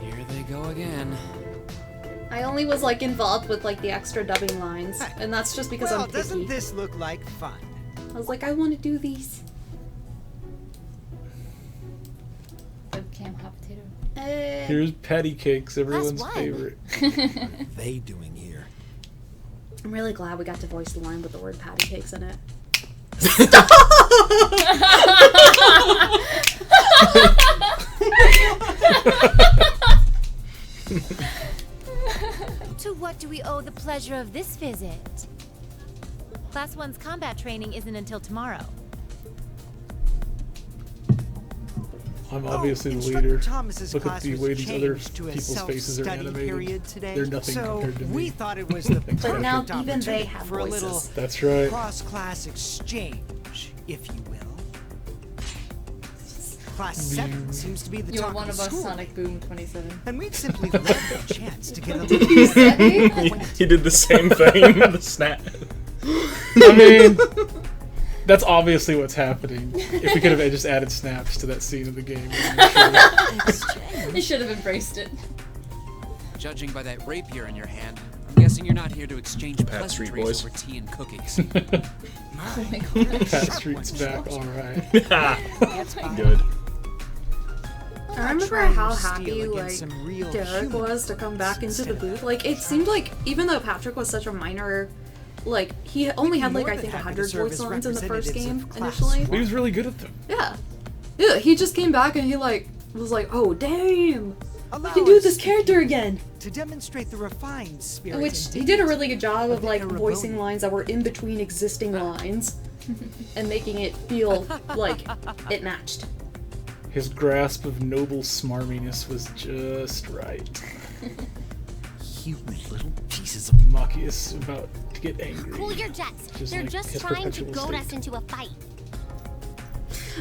Here they go again. I only was like involved with like the extra dubbing lines, and that's just because Well, I'm picky. doesn't this look like fun? I was like, I want to do these. Webcam hot potato. Here's patty cakes, everyone's one. favorite. What are they doing here? I'm really glad we got to voice the line with the word patty cakes in it. To what do we owe the pleasure of this visit? Class 1's combat training isn't until tomorrow. I'm obviously the Instructor leader. Thomas's Look at class the was way these other changed to a people's faces are self-study animated. period today, They're nothing so compared to me. we thought it was the But perfect now even opportunity they have for a little voices. That's right. cross-class exchange, if you will. Class 7 seems to be the You're talk one of of the us, school, Sonic Boom 27. and we'd simply love the chance to get a little. He did the same thing. The snap. I mean, that's obviously what's happening. If we could have just added snaps to that scene of the game. They should have embraced it. Judging by that rapier in your hand, I'm guessing you're not here to exchange Pat Street pleasantries Boys. over tea and cookies. Oh my god. Pat Street's back, alright. Good. I remember trying to how steal happy against like some real Derek humans was to come back into the instead of booth. Like it seemed like even though Patrick was such a minor, like he only had like more I than think happy to 100 serve voice as lines in the first representatives game of class initially. He was really good at them. Yeah, he just came back and he like was like, oh damn, Allow I can do us this to character keep- again. To demonstrate the refined spirit. Which and he did a really dignity good job of like the voicing Erewhonian. lines that were in between existing lines and making it feel like it matched. His grasp of noble smarminess was just right. You little pieces of Maki is about to get angry. Cool your jets. Just They're like just his trying to perpetual goad state. us into a fight.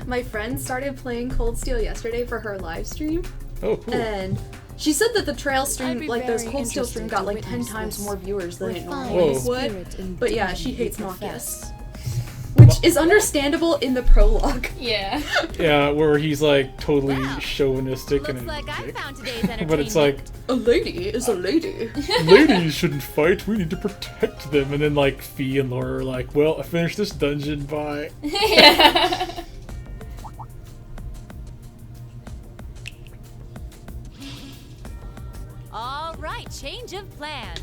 My friend started playing Cold Steel yesterday for her live stream. Oh, cool. And she said that the trail I'd stream, be like those very Cold Steel interested stream, to got like 10 witness times this more viewers than it refined normally spirit would. and But yeah, she dignity hates you Machias. Which is understandable in the prologue. Yeah. Yeah, where he's like totally chauvinistic Looks and like I dick. found today's entertainment. But it's like, A lady is a lady. ladies shouldn't fight, we need to protect them. And then like Fee and Laura are like, well, I finished this dungeon by... Yeah. All right, change of plans.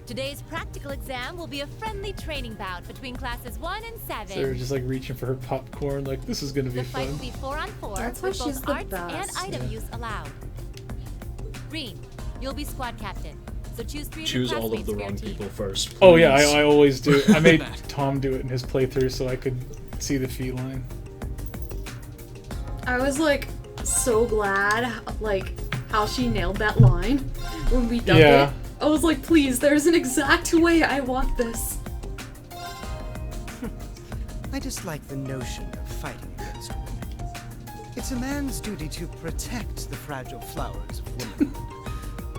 Today's practical exam will be a friendly training bout between classes 1 and 7. So they're just like reaching for her popcorn, like, this is gonna be The fight fun. will be 4-on-4 That's why with she's both the arts and best. item Yeah. use allowed. Reen, you'll be squad captain. So choose 3 Choose of your all of classmates the for your wrong team. people first. Oh yeah, please. I always do. I made Tom do it in his playthrough so I could see the feline. I was like so glad, like how she nailed that line when we dubbed Yeah. it. I was like, please, there's an exact way I want this. I dislike the notion of fighting against women. It's a man's duty to protect the fragile flowers of women,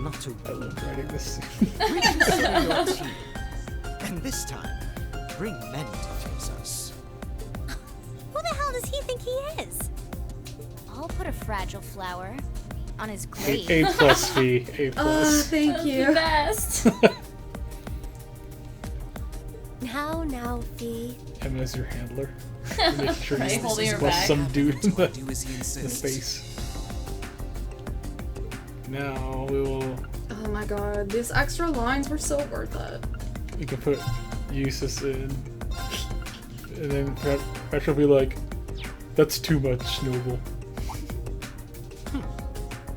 not to I love writing this. reconsider your team. And this time, bring men to face us. Who the hell does he think he is? I'll put a fragile flower on his grave. A plus Fee, A plus. Thank you. The best. Now, Fee. Him as your handler. Make sure Right, you holding her bust back. some dude in the, Do as he the insists. face. Now we will. Oh my god, these extra lines were so worth it. We can put Eustace in, and then Petra will be like, "That's too much, Noble."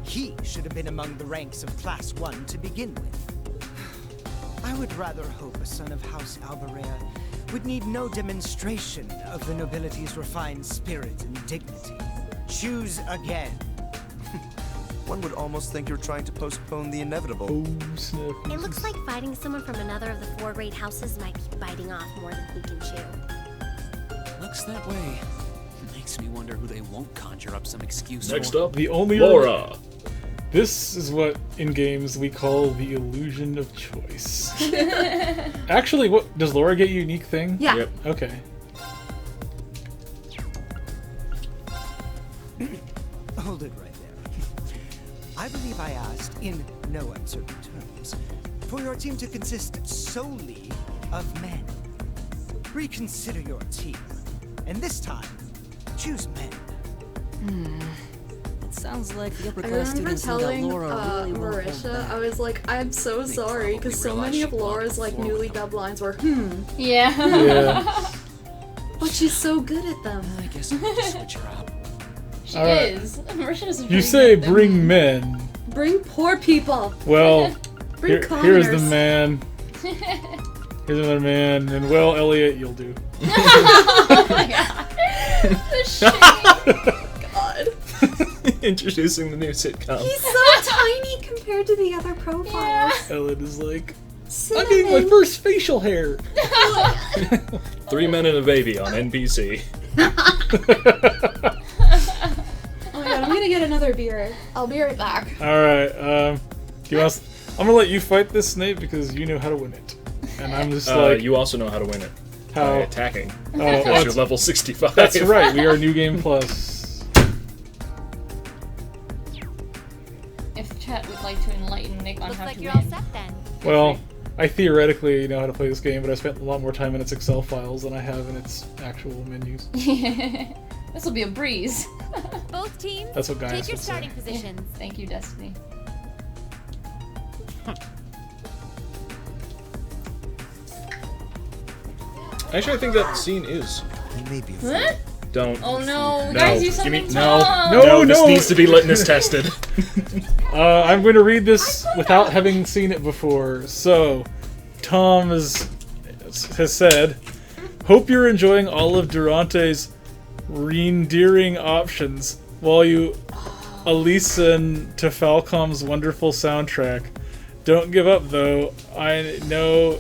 He should have been among the ranks of Class 1 to begin with. I would rather hope a son of House Alberea would need no demonstration of the nobility's refined spirit and dignity. Choose again. One would almost think you're trying to postpone the inevitable. Oh snap! It looks like fighting someone from another of the 4 great houses might be biting off more than he can chew. Looks that way. Makes me wonder who they won't conjure up some excuse Next for. up, The only Laura. This is what in games we call the illusion of choice. Actually, what does Laura get a unique thing? Yeah. Yep. Okay. Hold it right there. I believe I asked, in no uncertain terms, for your team to consist solely of men. Reconsider your team, and this time, choose men. It sounds like the upper I class remember students know that telling Laura really won't hold Marisha, back. I was like, I'm so They sorry, because so probably many of realize she Laura's like blocked the newly floor dubbed lines were, Yeah. Yeah. but she's so good at them. I guess I'll have to switch her up. She All right. is. Marisha doesn't You really say get them. bring men. Bring poor people. Well, Bring here's the commoners. man. Here's another man, and well, Elliot, you'll do. Oh my god. The shame. God. Introducing the new sitcom. He's so tiny compared to the other profiles. Elliot is like, I'm Cinnamon. getting my first facial hair. 3 Men and a Baby on NBC. Oh my god, I'm gonna get another beer. I'll be right back. All right. Do you want? I'm gonna let you fight this snake because you know how to win it, and I'm just like, You also know how to win it. How? By attacking. Oh, Because that's- you're level 65. That's right. We are New Game Plus. If chat would like to enlighten Nick on Looks how like to you're all win. set then. Well, I theoretically know how to play this game, but I spent a lot more time in its Excel files than I have in its actual menus. This will be a breeze. Both teams, That's what Gaius take your would say. starting positions. Thank you, Destiny. Actually, I think that scene is. He may be a Huh? fool, Don't. Oh no, No. guys, do Give me- something. no. Tom! No, this needs to be litmus tested. I'm going to read this without having seen it before. So, Tom has said, "Hope you're enjoying all of Durante's reindeering options while you listen to Falcom's wonderful soundtrack. Don't give up, though. I know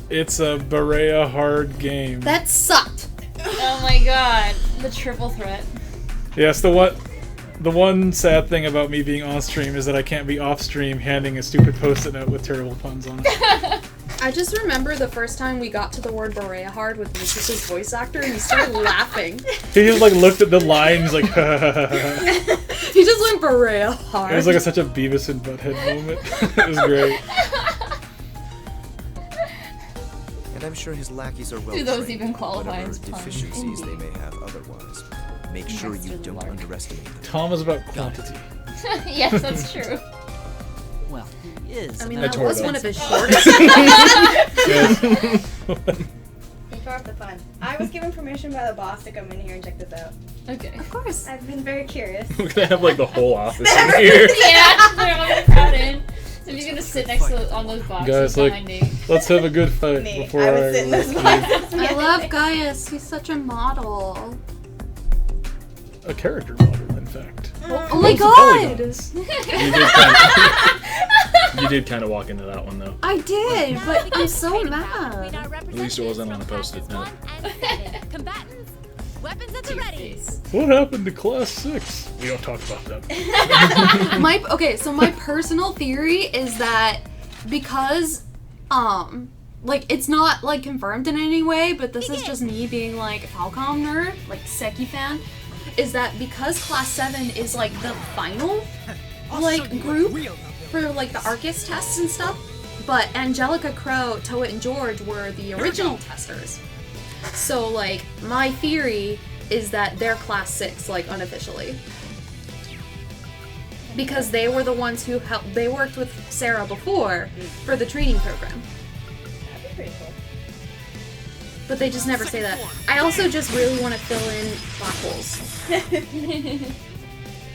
it's a Berea hard game." That sucked. Oh my god, the triple threat. Yes, the one sad thing about me being on stream is that I can't be off stream handing a stupid post-it note with terrible puns on it. I just remember the first time we got to the word Berea hard with Lucas's voice actor and he started laughing. He just like looked at the line, he's like, He just went Berea hard. It was like such a Beavis and Butthead moment. It was great. And I'm sure his lackeys are well Do those trained, even qualify whatever as puns? deficiencies they may have otherwise. Make sure you don't underestimate them. Tom is about quantity. Yes, that's true. Well, he is. I mean, a that man was of one of his sense. shortest. Take off the fun. I was given permission by the boss to come in here and check this out. Okay. Of course. I've been very curious. We're gonna have like the whole office in here. Yeah, they're all crowd in. So he's gonna sit next to on those boxes Guys, behind like, Nate. let's have a good fight Nate, before I would sit in those boxes. I love Gaius. He's such a model. A character model, in fact. Oh my Those god! polygons. You did kind of walk into that one though. I did, but I'm so mad. At least it wasn't on a post-it note. Combatants, weapons at the ready. What happened to Class 6? We don't talk about that. Okay, so my personal theory is that because, like, it's not, like, confirmed in any way, but this is just me being, like, a Falcom nerd, like, Seki fan, is that because Class 7 is, like, the final, like, group for, like, the Arcus tests and stuff, but Angelica, Crow, Toa, and George were the original testers. So, like, my theory is that they're Class 6, like, unofficially. Because they were the ones who helped, they worked with Sarah before for the training program. That'd be pretty cool. But they just never say that. I also just really want to fill in black holes.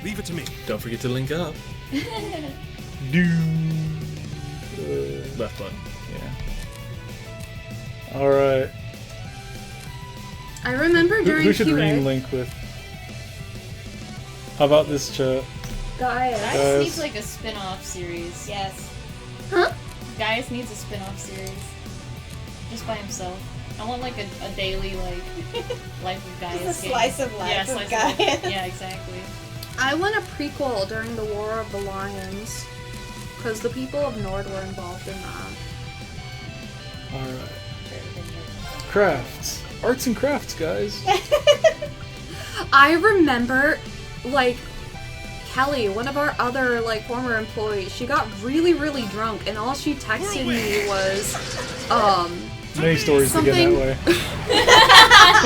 Leave it to me. Don't forget to link up. Left button. Yeah. Alright. I remember during Who should QA, Reem link with? How about this chat? Gaius. Gaius needs like a spin-off series. Yes. Huh? Gaius needs a spin-off series. Just by himself. I want like a daily like life of Gaius Just a game. slice of life yeah, of slice Gaius. Of life. Yeah, exactly. I want a prequel during the War of the Lions. Because the people of Nord were involved in that. Alright. Crafts. Arts and crafts, guys. I remember, like, Kelly, one of our other, like, former employees, she got really, really drunk, and all she texted me was, Many stories begin that way.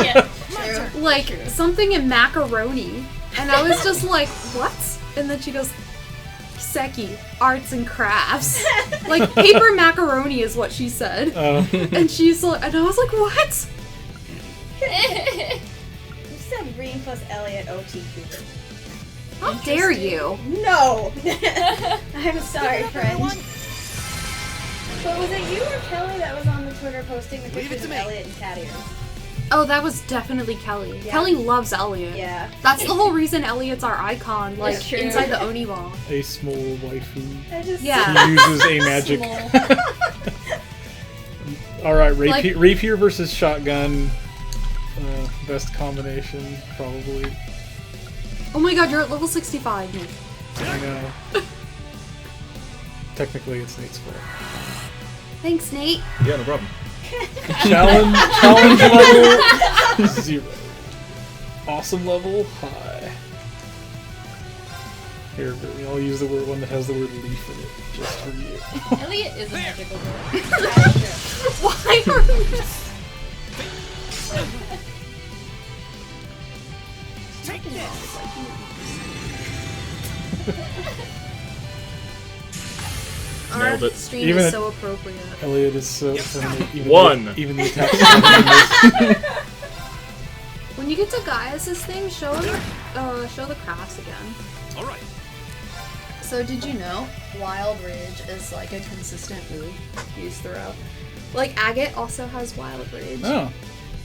Yeah, true. like, something in macaroni. And I was just like, what? And then she goes, Seki, arts and crafts. Like, paper macaroni is what she said. And she's like, and I was like, what? You said Reem plus Elliot OT Cooper. How dare you? No! I'm sorry, friend. But was it you or Kelly that was on the Twitter posting the pictures of Elliot and Cattier? Oh, that was definitely Kelly. Yeah. Kelly loves Elliot. Yeah. That's the whole reason Elliot's our icon, like, That's true. inside the Oniwa. A small waifu. I just Yeah. He uses a magic. Alright, Like- rapier versus shotgun. Best combination, probably. Oh my god, you're at level 65, Nick. I know. Technically, it's Nate's fault. Thanks, Nate. Yeah, no problem. Challenge level 0. Awesome level high. Here, Brittany, I'll use the one that has the word leaf in it, just for you. Elliot is a magical girl. Why are you... Nailed it. Stream Even is it- so appropriate. Elliot is so funny. Even One. Even the attacks. When when you get to Gaius's thing, show the crafts again. All right. So did you know Wild Rage is like a consistent move used throughout? Like Agate also has Wild Rage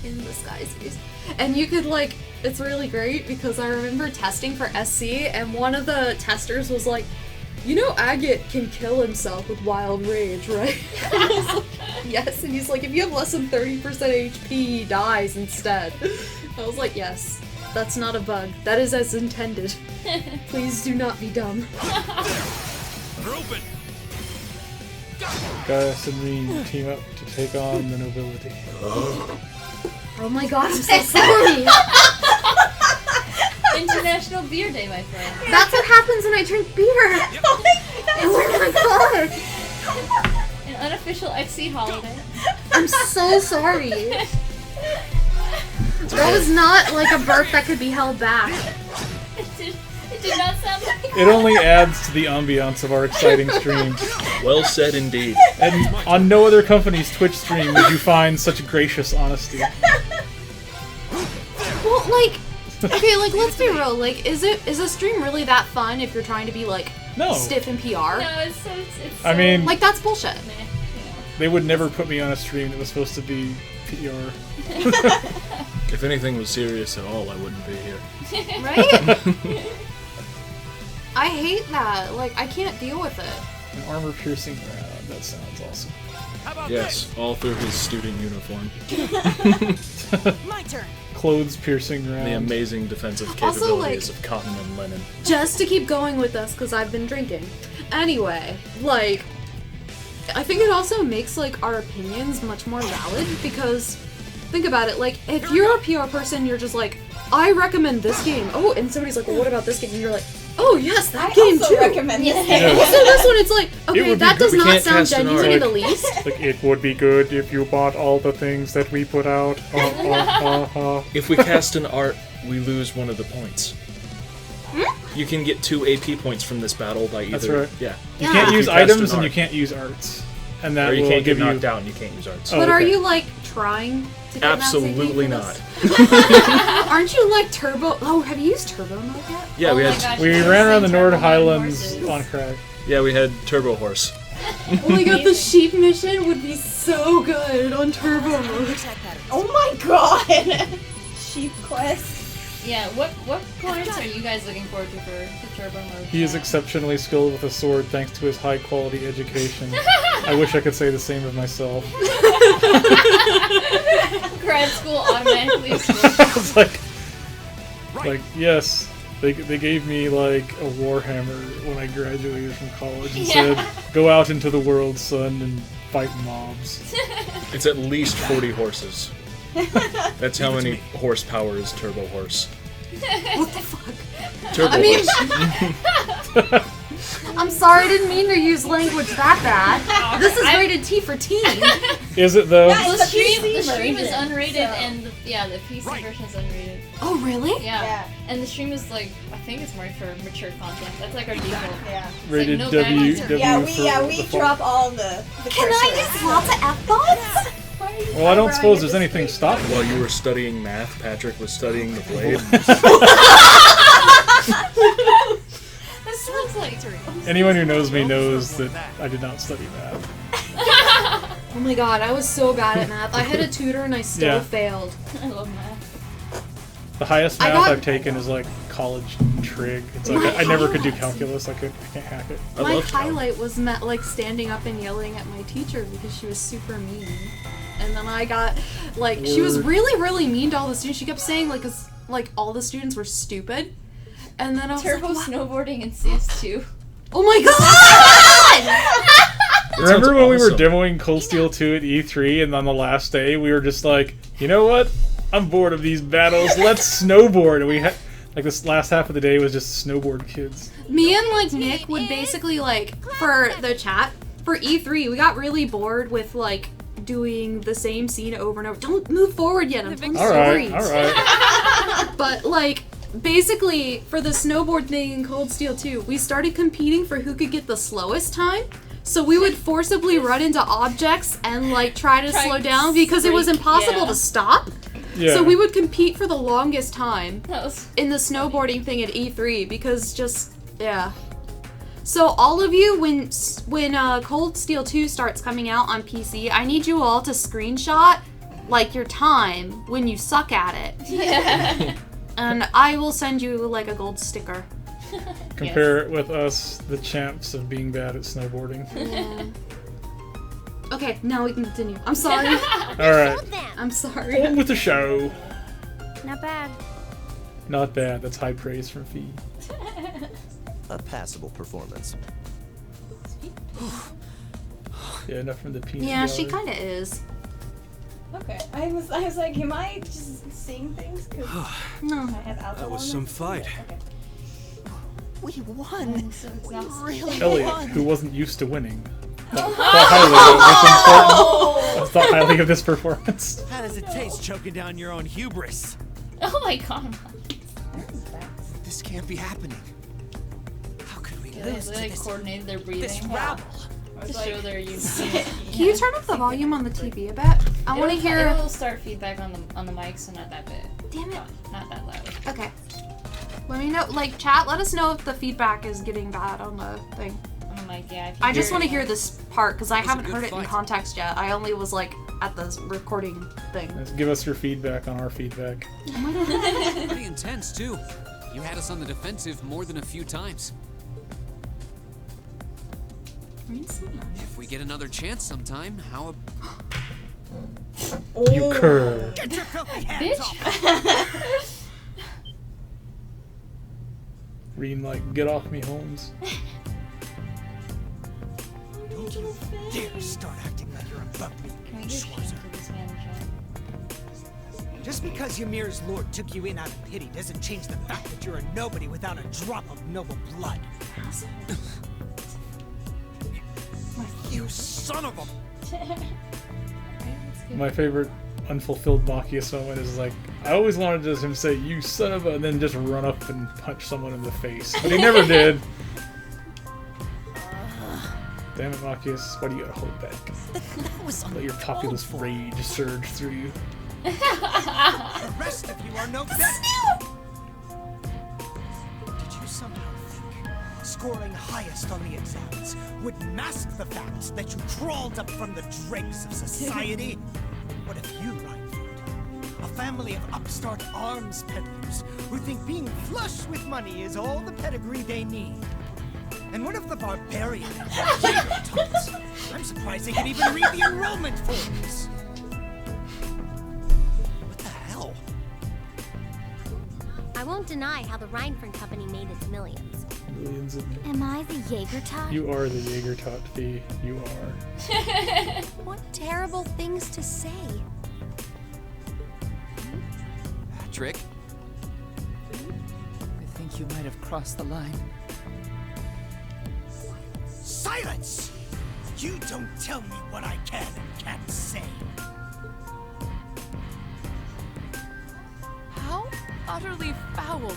in disguises. And you could like, it's really great because I remember testing for SC and one of the testers was like, you know Agate can kill himself with Wild Rage, right? And I was like, yes, and he's like, if you have less than 30% HP, he dies instead. I was like, yes, that's not a bug. That is as intended. Please do not be dumb. They're open. Gaius and Reen team up to take on the nobility. Oh my god, I'm so sorry! International Beer Day, my friend. That's what happens when I drink beer! Oh my god! An unofficial XSEED holiday. I'm so sorry. That was not like a burp that could be held back. It did not sound like It only adds to the ambiance of our exciting stream. Well said indeed. And on no other company's Twitch stream would you find such gracious honesty. Well, like, okay, like, let's be real. Like, is a stream really that fun if you're trying to be, like, stiff in PR? No, it's so... I mean... Like, that's bullshit. They would never put me on a stream that was supposed to be PR. If anything was serious at all, I wouldn't be here. Right? I hate that. Like, I can't deal with it. An armor-piercing round. That sounds awesome. Yes, all through his student uniform. My turn. Clothes-piercing round. The amazing defensive Also, capabilities like- of cotton and linen. Just to keep going with this, because I've been drinking. Anyway, like, I think it also makes, like, our opinions much more valid, because, think about it, like, if you're a PR person, you're just like, I recommend this game. Oh, and somebody's like, well, what about this game? And you're like, oh, yes, that game also too. recommend this game. Yeah. Also, this one, it's like, okay, that does We not can't sound cast an genuine in the art. least. Like, it would be good if you bought all the things that we put out. If we cast an art, we lose one of the points. You can get 2 AP points from this battle by either. That's right. Yeah. You can't use If you cast items an and you art. can't use arts. And that Or you will can't give get you... knocked out and you can't use arts. Oh, But are okay. you, like, trying to get Absolutely not. Aren't you, like, turbo... Oh, have you used turbo mode yet? Yeah, Oh we my had. gosh, We you ran around say the Nord turbo Highlands horses. on crack. Yeah, we had Turbo Horse. Oh my god, the sheep mission would be so good on turbo mode. Oh my god! Sheep quest. Yeah, what points are you guys looking forward to for Turbo Mode? He is exceptionally skilled with a sword thanks to his high-quality education. I wish I could say the same of myself. Grad school automatically. It's like, yes, they gave me like a warhammer when I graduated from college and said, "Go out into the world, son, and fight mobs." It's at least 40 horses. That's how many horsepower is Turbo Horse. What the fuck? Turbo I mean, Horse. I'm sorry, I didn't mean to use language that bad. This is rated T for teen. Is it though? Well, the stream is version, unrated, so- and the PC version is unrated. Oh, really? Yeah. And the stream is like, I think it's more for mature content. That's like our default. Yeah. It's Rated like no W. guidance. We drop all the Can I use lots of F-bombs? Well, I don't suppose there's anything stopping. While you were studying math, Patrick was studying the blade. That sounds like Anyone who knows me knows that I did not study math. Oh my god, I was so bad at math. I had a tutor and I still Yeah. failed. I love math. The highest I math got- I've taken is like college trig. It's like I never could do calculus. I can't hack it. My highlight was like standing up and yelling at my teacher because she was super mean. And then I got, like, she was Word. really, really mean to all the students. She kept saying, like, all the students were stupid. And then I was Turbo like, snowboarding in CS2. oh my god! Remember when we were awesome. demoing Cold Steel 2 at E3 and on the last day we were just like, you know what? I'm bored of these battles. Let's snowboard. And we had, like, this last half of the day was just snowboard kids. Me and, like, Nick would basically, like, for the chat, for E3, we got really bored with, like, doing the same scene over and over. Don't move forward yet, I'm telling stories. Alright. But, like, basically, for the snowboard thing in Cold Steel 2, we started competing for who could get the slowest time. So we would forcibly run into objects and, like, try to slow down because it was impossible to stop. Yeah. So we would compete for the longest time That was in the snowboarding thing at E3 because yeah. So all of you, when Cold Steel 2 starts coming out on PC, I need you all to screenshot like your time when you suck at it. Yeah. And I will send you like a gold sticker. Compare it with us, the champs of being bad at snowboarding. Yeah. Okay, now we can continue. I'm sorry. Alright. I'm sorry. On with the show. Not bad. Not bad. That's high praise from Fee. A passable performance. Yeah, enough from the peanut Yeah, she gallery. kind of is. Okay. I was like, am I just seeing things? 'Cause No. I have alcohol That was in some my system? fight. Okay. We won. So We exhausted. really Elliot, won. who wasn't used to winning, thought highly of this performance. How does it taste choking down your own hubris? Oh my god. This can't be happening. How could we They lose to like this, coordinated their breathing this rabble? to show their unity. Can you turn up the volume on the TV a bit? I want to hear. It'll start feedback on the mic, so not that bit. Damn it. Not that loud. Okay. Let me know, like, chat, let us know if the feedback is getting bad on the thing. On the mic, yeah. if you I just hear want to it. hear this part, because I was a haven't good heard it in fight. context yet. I only was, like, at the recording thing. Just give us your feedback on our feedback. Pretty intense, too. You had us on the defensive more than a few times. If we get another chance sometime, how You cur. Get your filthy hands Bitch. off. Reen, like, get off me, Holmes. Don't you dare start acting like you're above me, Can we just Schwarzer. to this man, John? Just because Ymir's lord took you in out of pity doesn't change the fact that you're a nobody without a drop of noble blood. You son of a... My favorite unfulfilled Machias moment is like, I always wanted to him say, you son of a, and then just run up and punch someone in the face. But he never did. Damn it, Machias, why do you gotta hold back? That was Let your populist rage surge through you. The rest of you are no better. Did you somehow think scoring highest on the exams would mask the fact that you crawled up from the dregs of society? What if you, Reinfeld, a family of upstart arms peddlers who think being flush with money is all the pedigree they need? And what if the barbarian tots? I'm surprised they can even read the enrollment forms. What the hell? I won't deny how the Reinfern Company made its millions. Millions of Am I the Jaeger-Tot? You are the Jaeger-Tot, Fee. You are. What terrible things to say. Trick? I think you might have crossed the line. Silence! You don't tell me what I can and can't say. How utterly foul.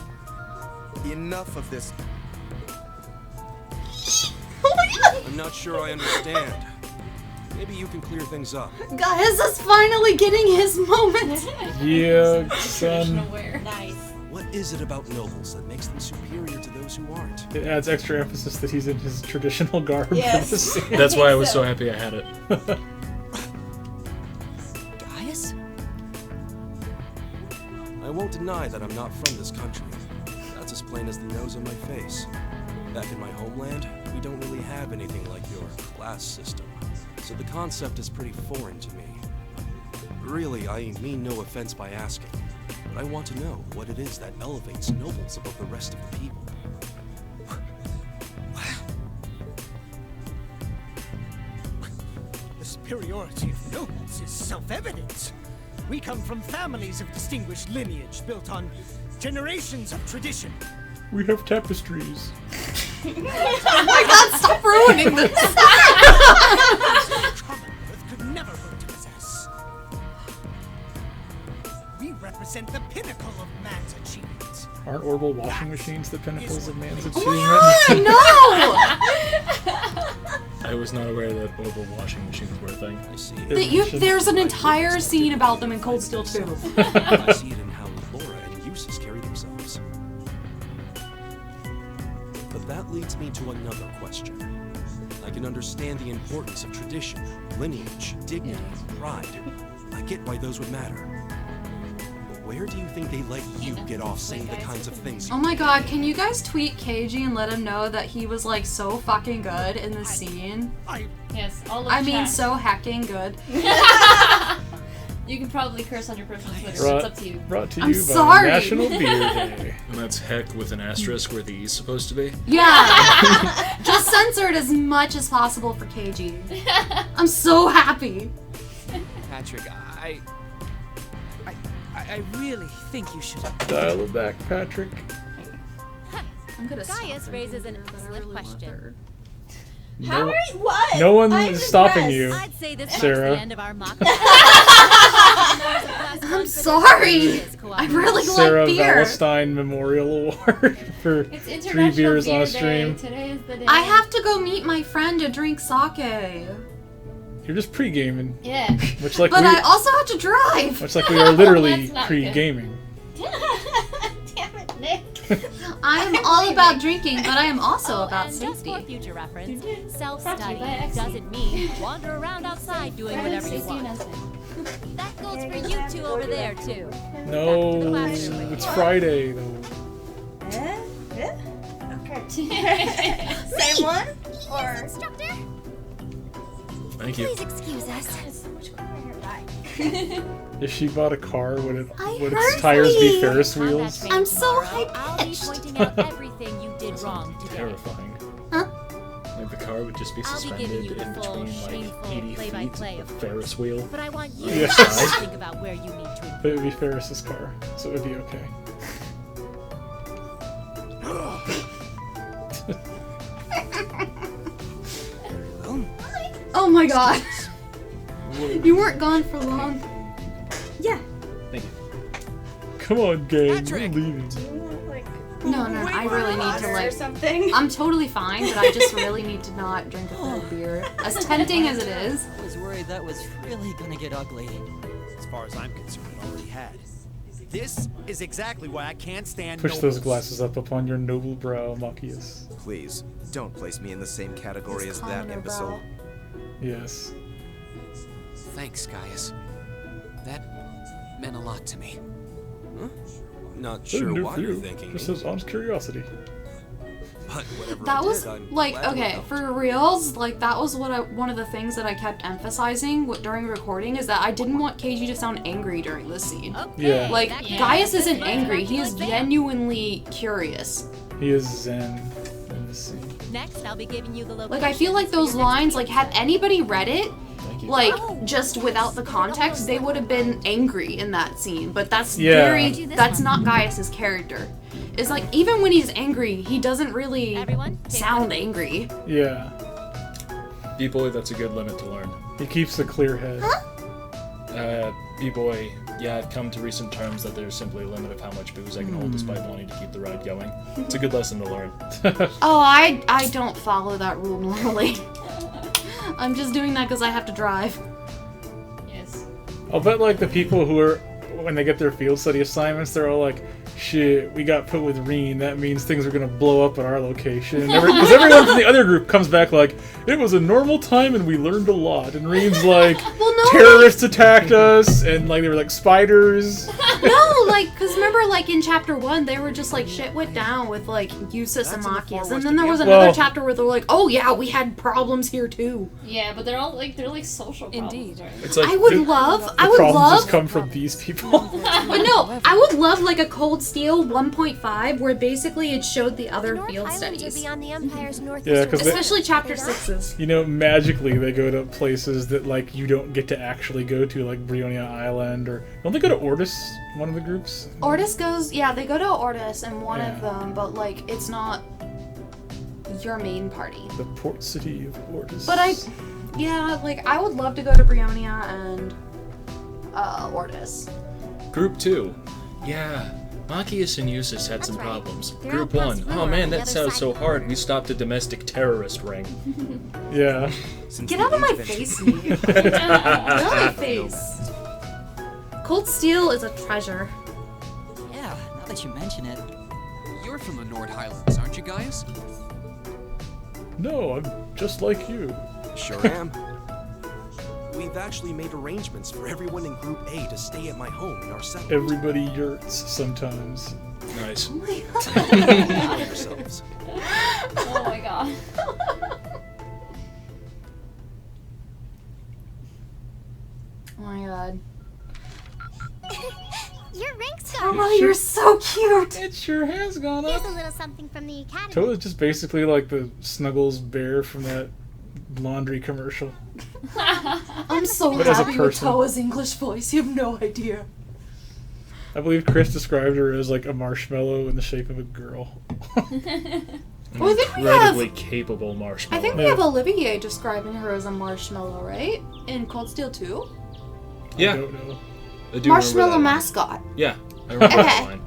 Enough of this. I'm not sure I understand. Maybe you can clear things up. Guys, is finally getting his moment. Yeah, son. Nice. What is it about nobles that makes them superior to those who aren't? It adds extra emphasis that he's in his traditional garb Yes. for this scene. That's why I was so happy I had it. Gaius? I won't deny that I'm not from this country. That's as plain as the nose on my face. Back in my homeland, we don't really have anything like your class system. So the concept is pretty foreign to me. Really, I mean no offense by asking, but I want to know what it is that elevates nobles above the rest of the people. The superiority of nobles is self-evident. We come from families of distinguished lineage built on generations of tradition. We have tapestries. Oh my god, stop ruining this! Commonwealth could never hope to possess. We represent the pinnacle of man's achievement. Aren't orbital washing machines the pinnacles of man's Oh achievement? my god, no! I was not aware that mobile washing machines were a thing. I see. There's an entire scene about them in Cold Steel 2. I see it in how Laura and Eustace carry themselves. But that leads me to another question. I can understand the importance of tradition, lineage, dignity, pride. I get why those would matter. But where do you think they let you get off saying the kinds of things you Oh my god, can you guys tweet KG and let him know that he was like so fucking good in this scene? Yes, all of I mean, chat. so hecking good. You can probably curse on your personal Twitter. Brought, It's up to you. Brought to I'm you sorry. by National Beer Day. And that's heck with an asterisk where the E's supposed to be. Yeah. Just censor it as much as possible for KG. I'm so happy. Patrick, I really think you should. Dial it back, Patrick. I'm gonna Gaius raises an excellent question. No, What? no one I'm is stopping impressed. you, I'd say this Sarah. marks the end of our mock. I'm sorry. I really Sarah like beer. Valestein Memorial Award for It's 3 International beers Beer on a Day. stream. Today is the day. I have to go meet my friend to drink sake. You're just pre-gaming. Yeah. Which like But we, I also have to drive. which like we are literally That's not pre-gaming. Damn it, Nick. I am all about drinking, but I am also about and just safety. for future reference, Brought to you self-study by XSEED. doesn't mean wander around outside doing whatever you want. That goes for you two over there too. No, it's Friday though. Okay. Same one? Or Instructor, Thank you. please excuse us. there's so much car here. Bye. If she bought a car, would heard its tires be me. Ferris On that wheels? training I'm so tomorrow, I'll be high-pitched. pointing out everything you did wrong today. Terrifying. Huh? Like the car would just be I'll be suspended giving you in the full, between like shameful 80 play-by-play, feet of of course. Ferris wheel. But I want you Yes. to think about where you need to improve. But it would be Ferris's car, so it would be okay. Oh my god. You weren't gone for long. Yeah. Thank you. Come on, gang, we're Patrick! leaving. Do you want, like, No, I really need to water or like. something? I'm totally fine, but I just really need to not drink a third beer. As tempting as it is. I was worried that was really gonna get ugly. As far as I'm concerned, it already had. This is exactly why I can't stand Push those nobles. glasses up upon your noble brow, Machias. Please, don't place me in the same category It's as that commoner imbecile. brow. Yes. Thanks, Gaius. That meant a lot to me. Huh? Not sure New why for you're you. thanking Just me. as honest curiosity. But whatever That I was did, I'm like, glad to okay, have helped. for reals, like that was one of the things that I kept emphasizing during recording is that I didn't want KG to sound angry during this scene. Yeah. Like, Yeah. Gaius isn't angry, he is genuinely curious. He is zen in this scene. Next, I'll be giving you the location. Like, I feel like those lines, like, had anybody read it, Thank you. like, just without the context, they would have been angry in that scene. But that's Yeah. that's not Gaius's character. It's like, even when he's angry, he doesn't really Everyone, take sound note. angry. Yeah. B-boy, that's a good limit to learn. He keeps a clear head. B-boy, yeah, I've come to recent terms that there's simply a limit of how much booze I can hold despite wanting to keep the ride going. It's a good lesson to learn. Oh, I don't follow that rule normally. I'm just doing that because I have to drive. Yes. I'll bet like the people who are, when they get their field study assignments, they're all like, shit, we got put with Reen, that means things are gonna blow up at our location. Because everyone from the other group comes back like, it was a normal time and we learned a lot. And Reen's like, Well, no, terrorists attacked us, and like they were like spiders. No, like, because remember, like, in chapter 1, they were just like, shit went down with, like, Eustace and Machias. And then there was another Well- chapter where they're like, oh yeah, we had problems here too. Yeah, but they're like social problems. Indeed. Right? It's like I would the problems love, just come from these people. but no, I would love, like, a Cold Steel 1.5 where basically it showed the other North field Highlands are studies. beyond the Empire's northeastern Yeah, 'cause they- Especially chapter 6's. You know, magically they go to places that like you don't get to actually go to, like Brionia Island, or don't they go to Ortis? One of the groups. Ortis goes, yeah, they go to Ortis and one Yeah. of them, but, like, it's not your main party. The port city of Ortis. But yeah, like, I would love to go to Brionia and Ortis. Group 2. Yeah, Machias and Eustace had some right. problems. They're Group all 1. past Oh ruin man, on the that other sounds side so of the hard. We stopped a domestic terrorist ring. Yeah. Get out of my face, me. Get out of my face. Cold steel is a treasure. Yeah, now that you mention it. You're from the Nord Highlands, aren't you guys? No, I'm just like you. Sure am. We've actually made arrangements for everyone in Group A to stay at my home in our settlement. Everybody yurts sometimes. Nice. Oh my Enjoy yourselves. Oh my god. Oh my god. Your ring's Oh, you're so cute. It sure has gone Here's up. a little something from the academy. Toa is just basically like the Snuggles bear from that laundry commercial. I'm so But as a happy with person. Toa's English voice. You have no idea. I believe Chris described her as like a marshmallow in the shape of a girl. Well, I think we Incredibly have. capable marshmallow. I think we have Olivier describing her as a marshmallow, right? In Cold Steel 2? Yeah. I don't know. I do Marshmallow remember that mascot. line. Yeah, I remember that Okay. line.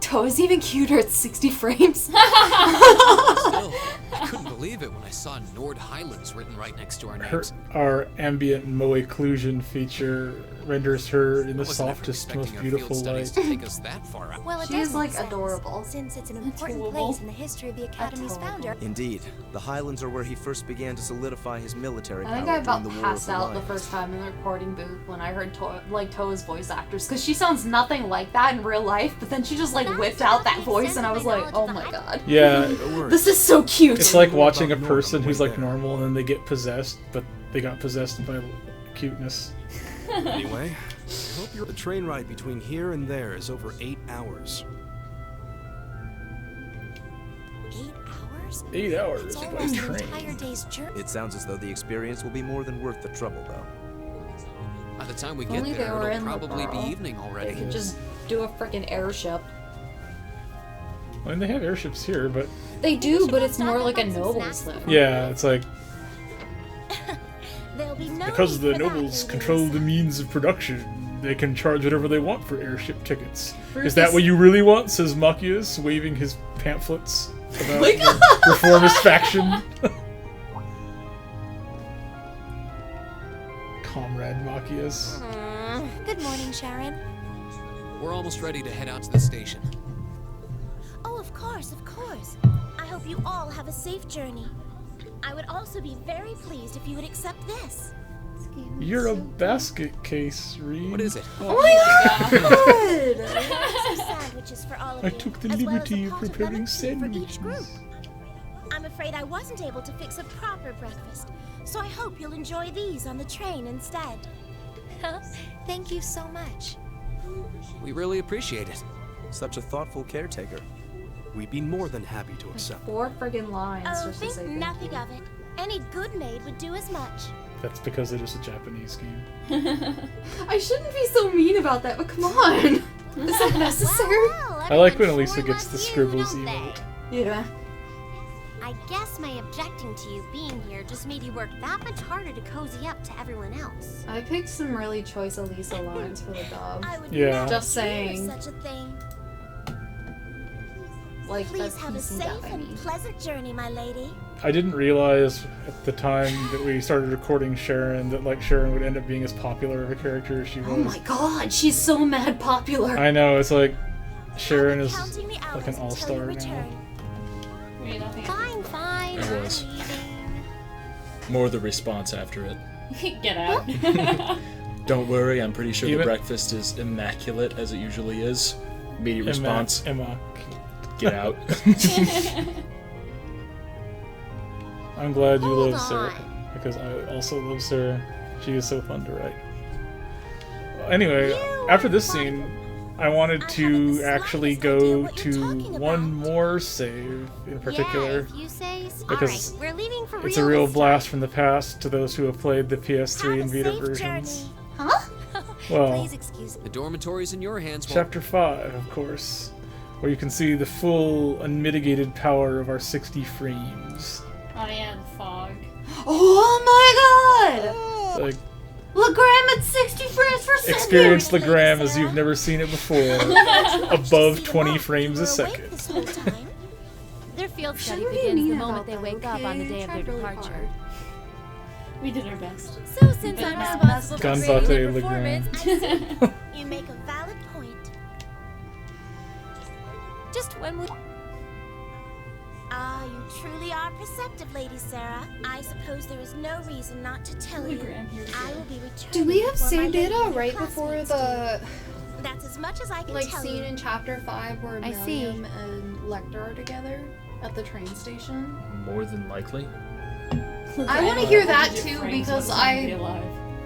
Toa's even cuter at 60 frames. Still, I couldn't believe it when I saw Nord Highlands written right next to our Her, names. our ambient Moe occlusion feature renders her in the I wasn't ever softest, expecting most our beautiful field studies light. to take us that far out. Well, it She does is, make like, sense, adorable. since it's an important Adorable. place in the history of the Academy's founder. Indeed, the Highlands are where he first began to solidify his military I power think I about during the War of passed the out the Lions. first time in the recording booth when I heard Toa's voice actors, because she sounds nothing like that in real life, but then she just like whipped out that voice and I was like, oh my god. Yeah, This is so cute. it's like watching a person who's like normal and then they get possessed, but they got possessed by cuteness. Anyway, I hope the train ride between here and there is over 8 hours. 8 hours? 8 hours It's by almost an train. entire day's journey. It sounds as though the experience will be more than worth the trouble, though. By the time we If get only they there, were it'll in the probably be borough. evening They already. could just do a freaking airship. I mean, they have airships here, but They do, but it's more like a nobles thing. yeah, it's like There'll be no because the need for that, nobles ladies. control the means of production, they can charge whatever they want for airship tickets. Fruit Is that is- what you really want? Says Machias, waving his pamphlets about my the reformist faction. Comrade Machias. Good morning, Sharon. We're almost ready to head out to the station. Oh, of course, of course. I hope you all have a safe journey. I would also be very pleased if you would accept this. You're a basket case, Reed. What is it? Oh my god! Some sandwiches for all of I you, took the as well as liberty a of pot preparing lemon tea for each group. sandwiches. I'm afraid I wasn't able to fix a proper breakfast, so I hope you'll enjoy these on the train instead. Thank you so much. We really appreciate it. Such a thoughtful caretaker. We'd be more than happy to accept. 4 friggin' lines Oh, just to think say thank nothing you. of it. Any good maid would do as much. That's because it is a Japanese game. I shouldn't be so mean about that, but come on! Is that necessary? I like when Elisa gets the scribbles emote. Yeah. I guess my objecting to you being here just made you work that much harder to cozy up to everyone else. I picked some really choice Elisa lines for the dub. I would Yeah. never Just do saying. such a thing. Like, Please that's have a PC safe dub, I mean. and pleasant journey, my lady. I didn't realize at the time that we started recording Sharon that like Sharon would end up being as popular of a character as she was. Oh my god, she's so mad popular. I know, it's like Sharon is Counting the like an hours until you all-star now. return. Fine, fine. It was. I'm leaving. More the response after it. Get out. Don't worry, I'm pretty sure the Even- breakfast is immaculate as it usually is. Immediate response. Emma. Get out. I'm glad you Hold love Sarah on. because I also love Sarah. She is so fun to write. Anyway, after this scene, I wanted to actually go to one more save in particular. Yeah, if you say so. Because All right, we're leaving for It's a real this blast from the past to those who have played the PS3 and Vita safe versions. Huh? Well, Please excuse me. The dormitory's in your hands, Walt. Chapter 5, of course, where you can see the full unmitigated power of our 60 frames. Oh yeah, the fog. Oh my god! Like, Legram at 60 frames per second! Experience Legram as you've never seen it before. Above 20 frames a second. Their field study What do you begins the mean moment about they that, wake up on the okay? day of their Tried really departure. hard. We did our best. So since I'm responsible for Ganbate creating their Legram. performance, You make a valid point. just when we... Ah, you truly are perceptive, Lady Sarah. I suppose there is no reason not to tell you. I will be returning. Do we have before my save data lady right before classmates the do. That's as much as I can like tell scene you. in chapter 5 where I see. Milliam and Lecter are together at the train station? More than likely. I want to hear that too because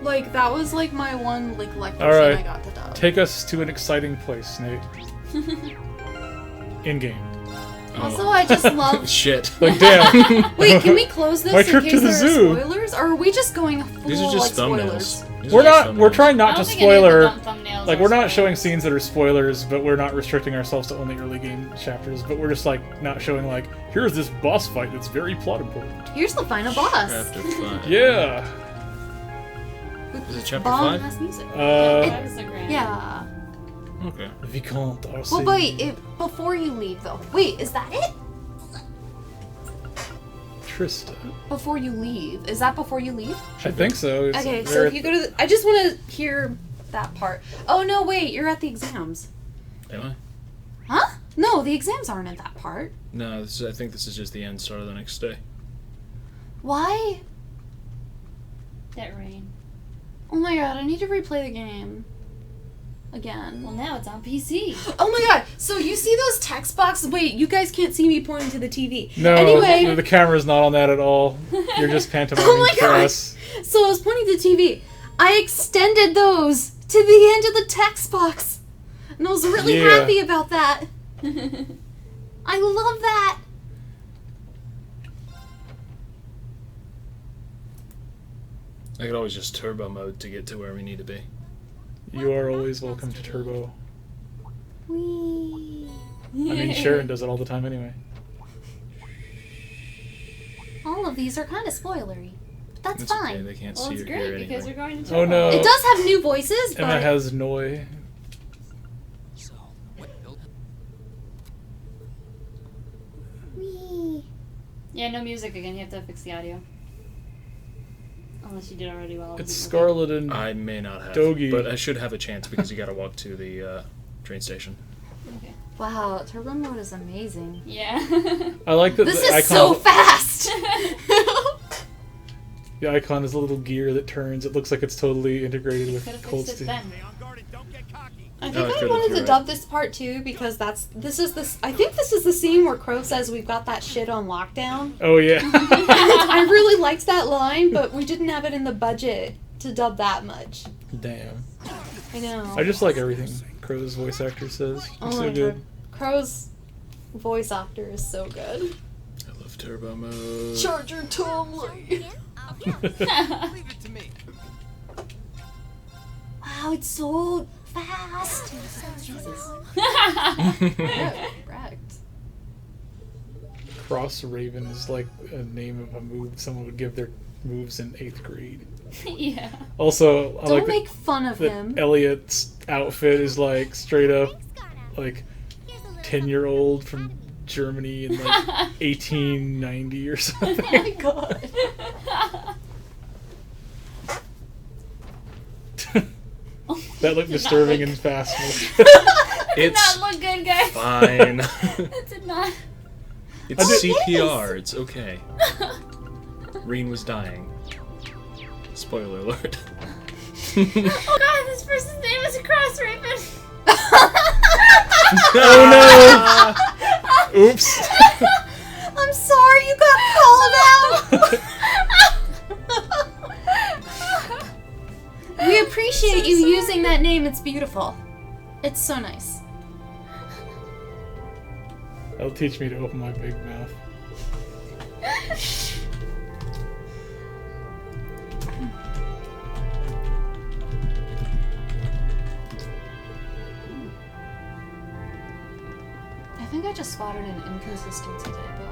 like that was like my one like Lecter All scene I right, got to dub. take us to an exciting place, Nate. In game. Also, I just love. Shit. Like damn. Wait, can we close this My in trip case to the there zoo. are spoilers, or are we just going full These are just like thumbnails. spoilers? These We're are just not. We're thumbnails. trying not I to don't think any of the spoiler. thumbnails Like are we're not spoilers. showing scenes that are spoilers, but we're not restricting ourselves to only early game chapters. But we're just like not showing like here's this boss fight that's very plot important. Here's the final boss. Chapter 5. Yeah. Is it chapter Bomb 5? ass music. That was the grand. Yeah. Okay. Vicomte Arsene. Well, wait. Before you leave, though. Wait, is that it? Trista. Before you leave, is that before you leave? I think so. It's Okay, so there- if you go to the, I just want to hear that part. Oh no, wait, you're at the exams. Am I? Huh? No, the exams aren't at that part. No, I think this is just the end. Start of the next day. Why? That rain. Oh my god, I need to replay the game. Again. Well, now it's on PC. Oh my god, so you see those text boxes? Wait, you guys can't see me pointing to the TV. No, Anyway. the camera's not on that at all. You're just pantomiming Oh my for god! us. So I was pointing to the TV. I extended those to the end of the text box. And I was really Yeah. happy about that. I love that. I could always just turbo mode to get to where we need to be. You are always welcome to Turbo. Whee. I mean, Sharon does it all the time anyway. All of these are kind of spoilery. But that's It's fine. okay, they can't Well, see it's or great hear because anything. we're going to Oh no. It does have new voices, Emma but has Noi. Whee. Yeah, no music again. You have to fix the audio. Unless you did already well. It's Scarlet and I may not have, Dogi. but I should have a chance because you got to walk to the train station. Okay. Wow, turbo mode is amazing. Yeah. I like that This the is icon. so fast. The icon is a little gear that turns. It looks like it's totally integrated with Could Cold have fixed it Steel. then. I Oh, think I I could've, wanted you're to right. dub this part too because I think this is the scene where Crow says we've got that shit on lockdown. Oh yeah. I really liked that line, but we didn't have it in the budget to dub that much. Damn. I know. I just like everything Crow's voice actor says. Oh It's my so good. god. Crow's voice actor is so good. I love turbo mode. Charger Tomley. Leave it to me. Wow, it's so fast. Jesus. Correct. Cross Raven is like a name of a move someone would give their moves in 8th grade. Yeah. Also, I Don't like make fun of that him. Elliot's outfit is like straight up like 10-year-old from Germany in like 1890 or something. Oh my god. That looked disturbing and fast. Did not look good, guys. Fine. That did not. It's I did- CPR. It's okay. Reen was dying. Spoiler alert. Oh god, this person's name is Cross Raven. Oh no! Oops. I'm sorry you got called out. We appreciate you using that name. It's beautiful. It's so nice. That'll teach me to open my big mouth. I think I just spotted an inconsistency typo.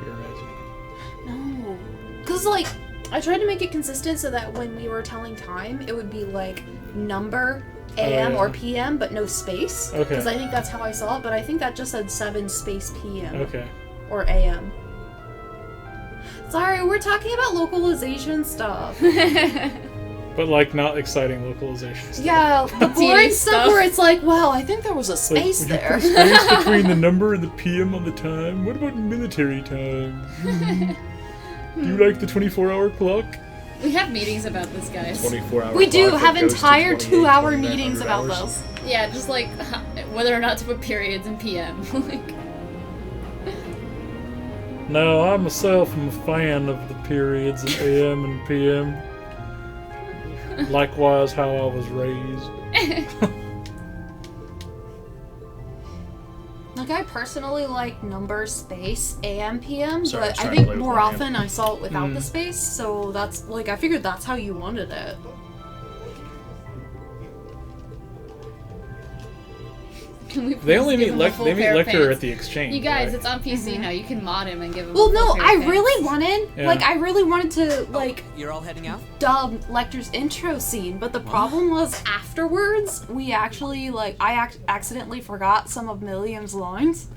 You're imagining. No. Because, like, I tried to make it consistent so that when we were telling time, it would be like number AM or PM, but no space. Okay. Because I think that's how I saw it, but I think that just said 7 space PM. Okay. Or AM. Sorry, we're talking about localization stuff. But like not exciting localization stuff. Yeah, the boring stuff where it's like, well, I think there was a space Like, would there. you put space between the number and the PM on the time? What about military time? Do you like the 24-hour clock? We have meetings about this, guys. 24-hour We do clock have that goes to entire 28, 2-hour 29 meetings about hours. those. Yeah, just like whether or not to put periods in PM. Like, No, I myself am a fan of the periods of AM and PM. Likewise, how I was raised. Like, I personally like number space AM PM, Sorry, I was but I trying to think play with more my often hand. I saw it without the space, so that's like I figured that's how you wanted it. can we They only please meet give him a full they meet pair of lecture pants? at the exchange. You guys, right? it's on PC now. You can mod him and give him. Well, a full no, pair I of pants. really wanted, Yeah. like, I really wanted to, like, You're all heading out? dub Lecter's intro scene, but the problem was afterwards, we actually, like, I accidentally forgot some of Milliam's lines.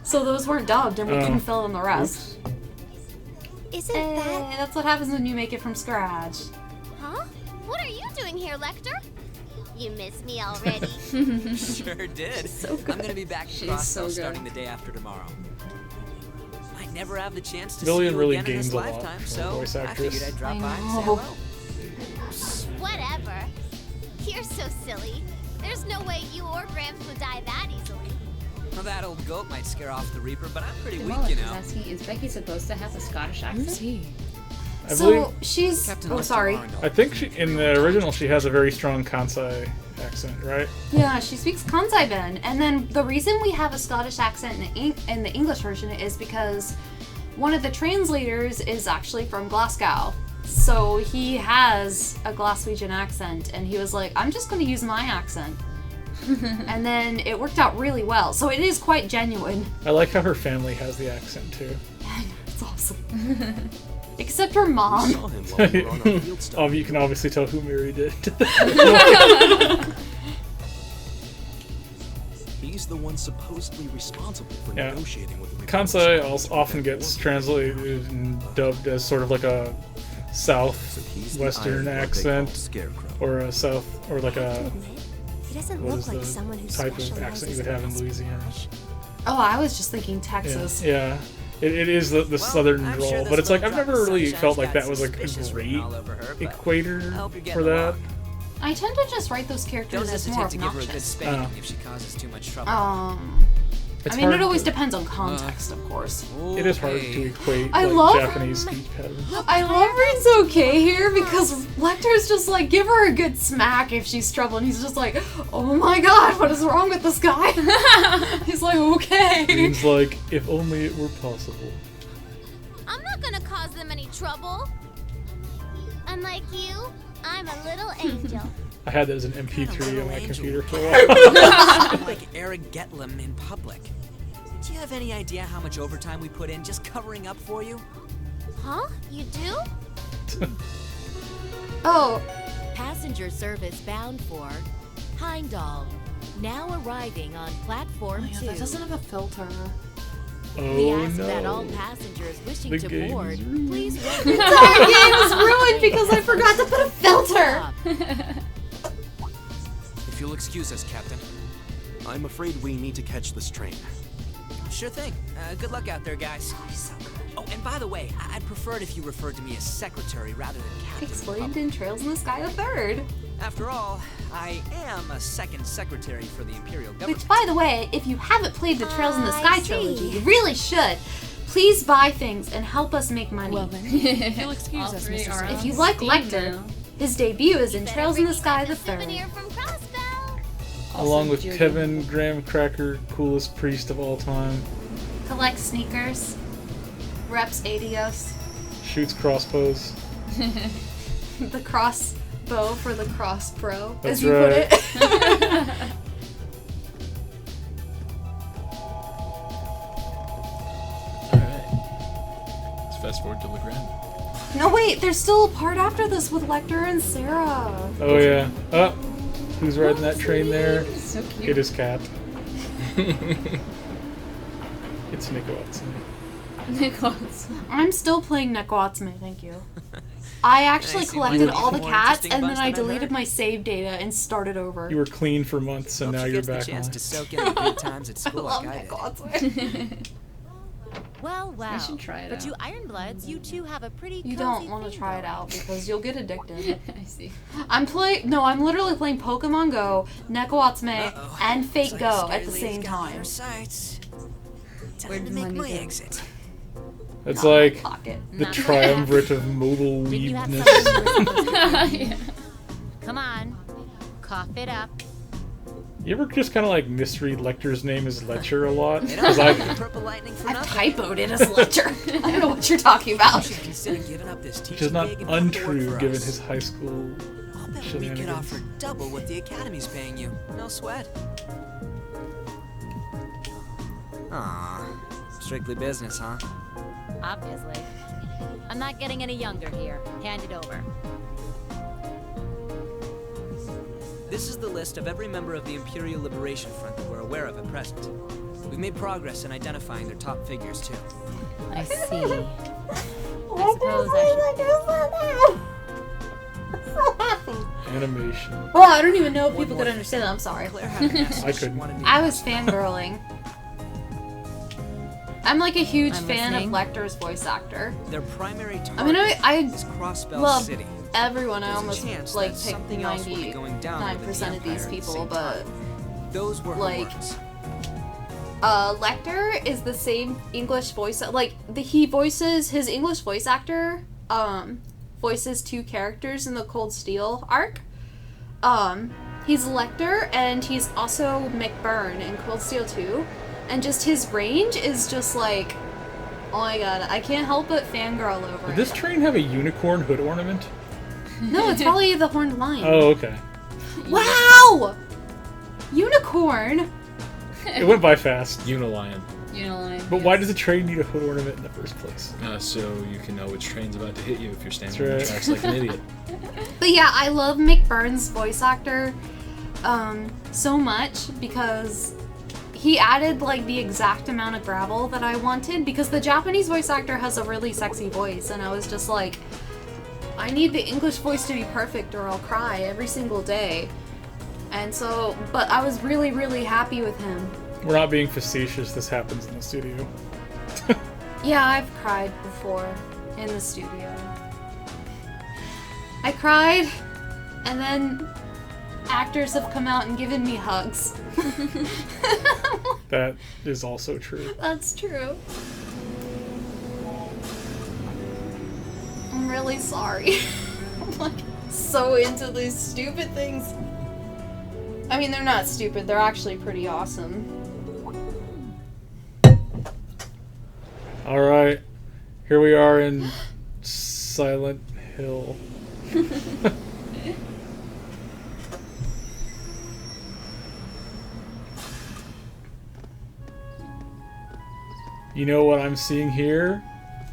So those weren't dubbed, and we Oh. couldn't fill in the rest. Isn't that... That's what happens when you make it from scratch. Huh? What are you doing here, Lecter? You miss me already? Sure did. So good. I'm gonna be back She's in Crossbell so good. starting the day after tomorrow. I never have the chance to Lillian see you really again in this gains a lot lifetime, from so voice I actress. figured I'd drop I by and say know. hello. Whatever. You're so silly. There's no way you or Gramps would die that easily. Well, that old goat might scare off the Reaper, but I'm pretty Jamal weak, you is know. asking, is Becky supposed to have a Scottish accent? I So, believe, she's... Captain Oh, Lester sorry. Arnold. I think she in the original she has a very strong Kansai accent, right? Yeah, she speaks Kansai Ben, and then the reason we have a Scottish accent in the English version is because one of the translators is actually from Glasgow. So he has a Glaswegian accent, and he was like, I'm just going to use my accent. And then it worked out really well, so it is quite genuine. I like how her family has the accent too. It's awesome. Except her We mom. saw him while we were on our field study. You can obviously tell who married it. He's the one supposedly responsible for Yeah. negotiating with the Kansai also often gets translated and dubbed as sort of like a southwestern accent, Scarecrow. or a south, or like a He doesn't what look is like the someone who type of accent you would have in Louisiana. Oh, I was just thinking Yeah, Texas. yeah. It is the southern I'm drawl, sure but this it's like little I've drop never of really sunshine's felt like got that was like suspicious a written great all over her, but equator I hope you're for getting that. along. I tend to just write those characters Don't as more hesitate to give her a good obnoxious. spanking if she causes too much trouble. It's I mean, it hard always to- depends on context, of course. It is hard to equate I like love- Japanese speech patterns. I love Rin's okay here because Lecter's just like, give her a good smack if she's trouble, and he's just like, oh my god, what is wrong with this guy? He's like, okay. Means like, if only it were possible. I'm not gonna cause them any trouble. Unlike you, I'm a little angel. I had that as an MP3 on my angel. computer for a while. Like Eric Getlem in public. Do you have any idea how much overtime we put in just covering up for you? Huh? You do? Oh. Passenger service bound for Heimdall. Now arriving on platform 2. That doesn't have a filter. We Oh ask that all no. passengers wishing The to game board, is ruined. please wait. The entire game is ruined because I forgot to put a filter. If you'll excuse us, Captain. I'm afraid we need to catch this train. Sure thing. Good luck out there, guys. Oh, and by the way, I'd prefer it if you referred to me as secretary rather than captain. Explained in Trails in the Sky the Third. After all, I am a second secretary for the Imperial government. Which, by the way, if you haven't played the Trails in the I Sky see. trilogy, you really should. Please buy things and help us make money. Well then, if you'll excuse All us, three Mr. are Smith. If you on like Steam Lecter, now. his debut is in Better Trails in the bring Sky back the a Third. souvenir from Crossbell. Along with Judy. Kevin Graham Cracker, coolest priest of all time, Collect sneakers. Reps Adios. shoots crossbows. The crossbow for the cross pro, That's as you right. put it. Alright. Let's fast forward to Legrand. No, wait, there's still a part after this with Lecter and Sarah. Oh yeah. Oh, who's riding that train there? So cute. It is Cat. It's Nicoatsume. Nicoatsume. I'm still playing Nekoatsume, thank you. I actually collected all the cats and then I deleted my save data and started over. You were clean for months and now you're back on. To soak in the good times at school I love like I did. Nekoatsume. Well, I should try it But out. you Ironbloods, you two have a pretty You cozy don't want to thing try it going. out because you'll get addicted. I see. I'm literally playing Pokemon Go, Nekoatsume, and Fate Go at the same time. Time to make my exit. It's Not in my like pocket. the Not triumvirate of mobile Did you have weebness. something you were supposed to do? Come on, cough it up. You ever just kind of like misread Lecter's name as Letcher a lot? Because I've Purple lightning for I nothing. typoed it as Lecter. I don't know what you're talking about. You should consider giving up this which is teaching not gig and come to work untrue for given us. his high school I'll bet we could shenanigans. offer double what the academy's paying you. No sweat. Aw, strictly business, huh? Obviously. I'm not getting any younger here. Hand it over. This is the list of every member of the Imperial Liberation Front that we're aware of at present. We've made progress in identifying their top figures, too. I see. I suppose I Animation. Well, I don't even know if people could understand that. I'm sorry. Claire had a message I she couldn't. wanted me I to was pass fangirling. I'm like a huge I'm fan listening. of Lecter's voice actor. on. Their primary target I mean, I is Crossbell love City. everyone. I There's a almost chance like that pick something else will be going down within the 99% of these Empire at the people, same but Those were her like, words. Lecter is the same English voice. Like he voices his English voice actor. Voices two characters in the Cold Steel arc. He's Lecter and he's also McBurn in Cold Steel 2, and just his range is just like, oh my god, I can't help but fangirl over Did it. this train have a unicorn hood ornament? No, it's probably the Horned Lion. Oh, okay. Wow! Unicorn! It went by fast. Unilion. But why does a train need a hood ornament in the first place? So you can know which train's about to hit you if you're standing That's on the right. tracks like an idiot. But yeah, I love McBurn's voice actor so much because he added like the exact amount of gravel that I wanted, because the Japanese voice actor has a really sexy voice and I was just like, I need the English voice to be perfect or I'll cry every single day. And so, but I was really, really happy with him. We're not being facetious, this happens in the studio. Yeah, I've cried before in the studio. I cried, and then actors have come out and given me hugs. That is also true. That's true. I'm really sorry. I'm like so into these stupid things. I mean, they're not stupid, they're actually pretty awesome. Alright, here we are in Silent Hill. You know what I'm seeing here?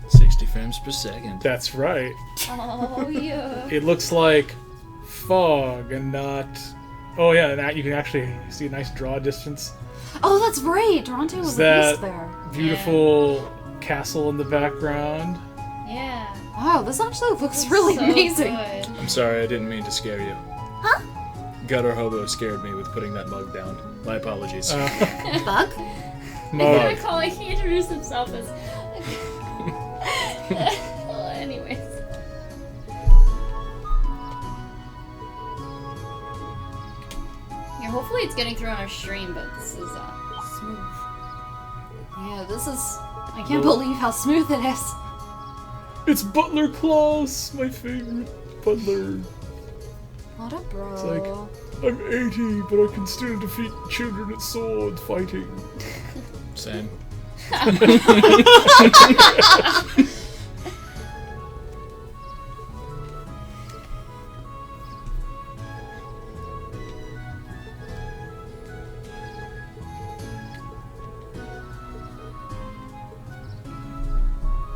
60 frames per second. That's right. Oh, yeah. It looks like fog and not... Oh yeah, and you can actually see a nice draw distance. Oh, that's right! Toronto was Is at least that there. beautiful castle in the background? Yeah. Wow, this actually looks really So amazing. good. I'm sorry, I didn't mean to scare you. Huh? Gutter Hobo scared me with putting that mug down. My apologies. Bug? I can't recall, he introduced himself as... Well, anyways. Yeah, hopefully it's getting through on our stream, but this is smooth. Yeah, this is... I can't believe how smooth it is. It's Butler Claus, my favorite butler. What a bro. It's like, I'm 80, but I can still defeat children at sword fighting. Same.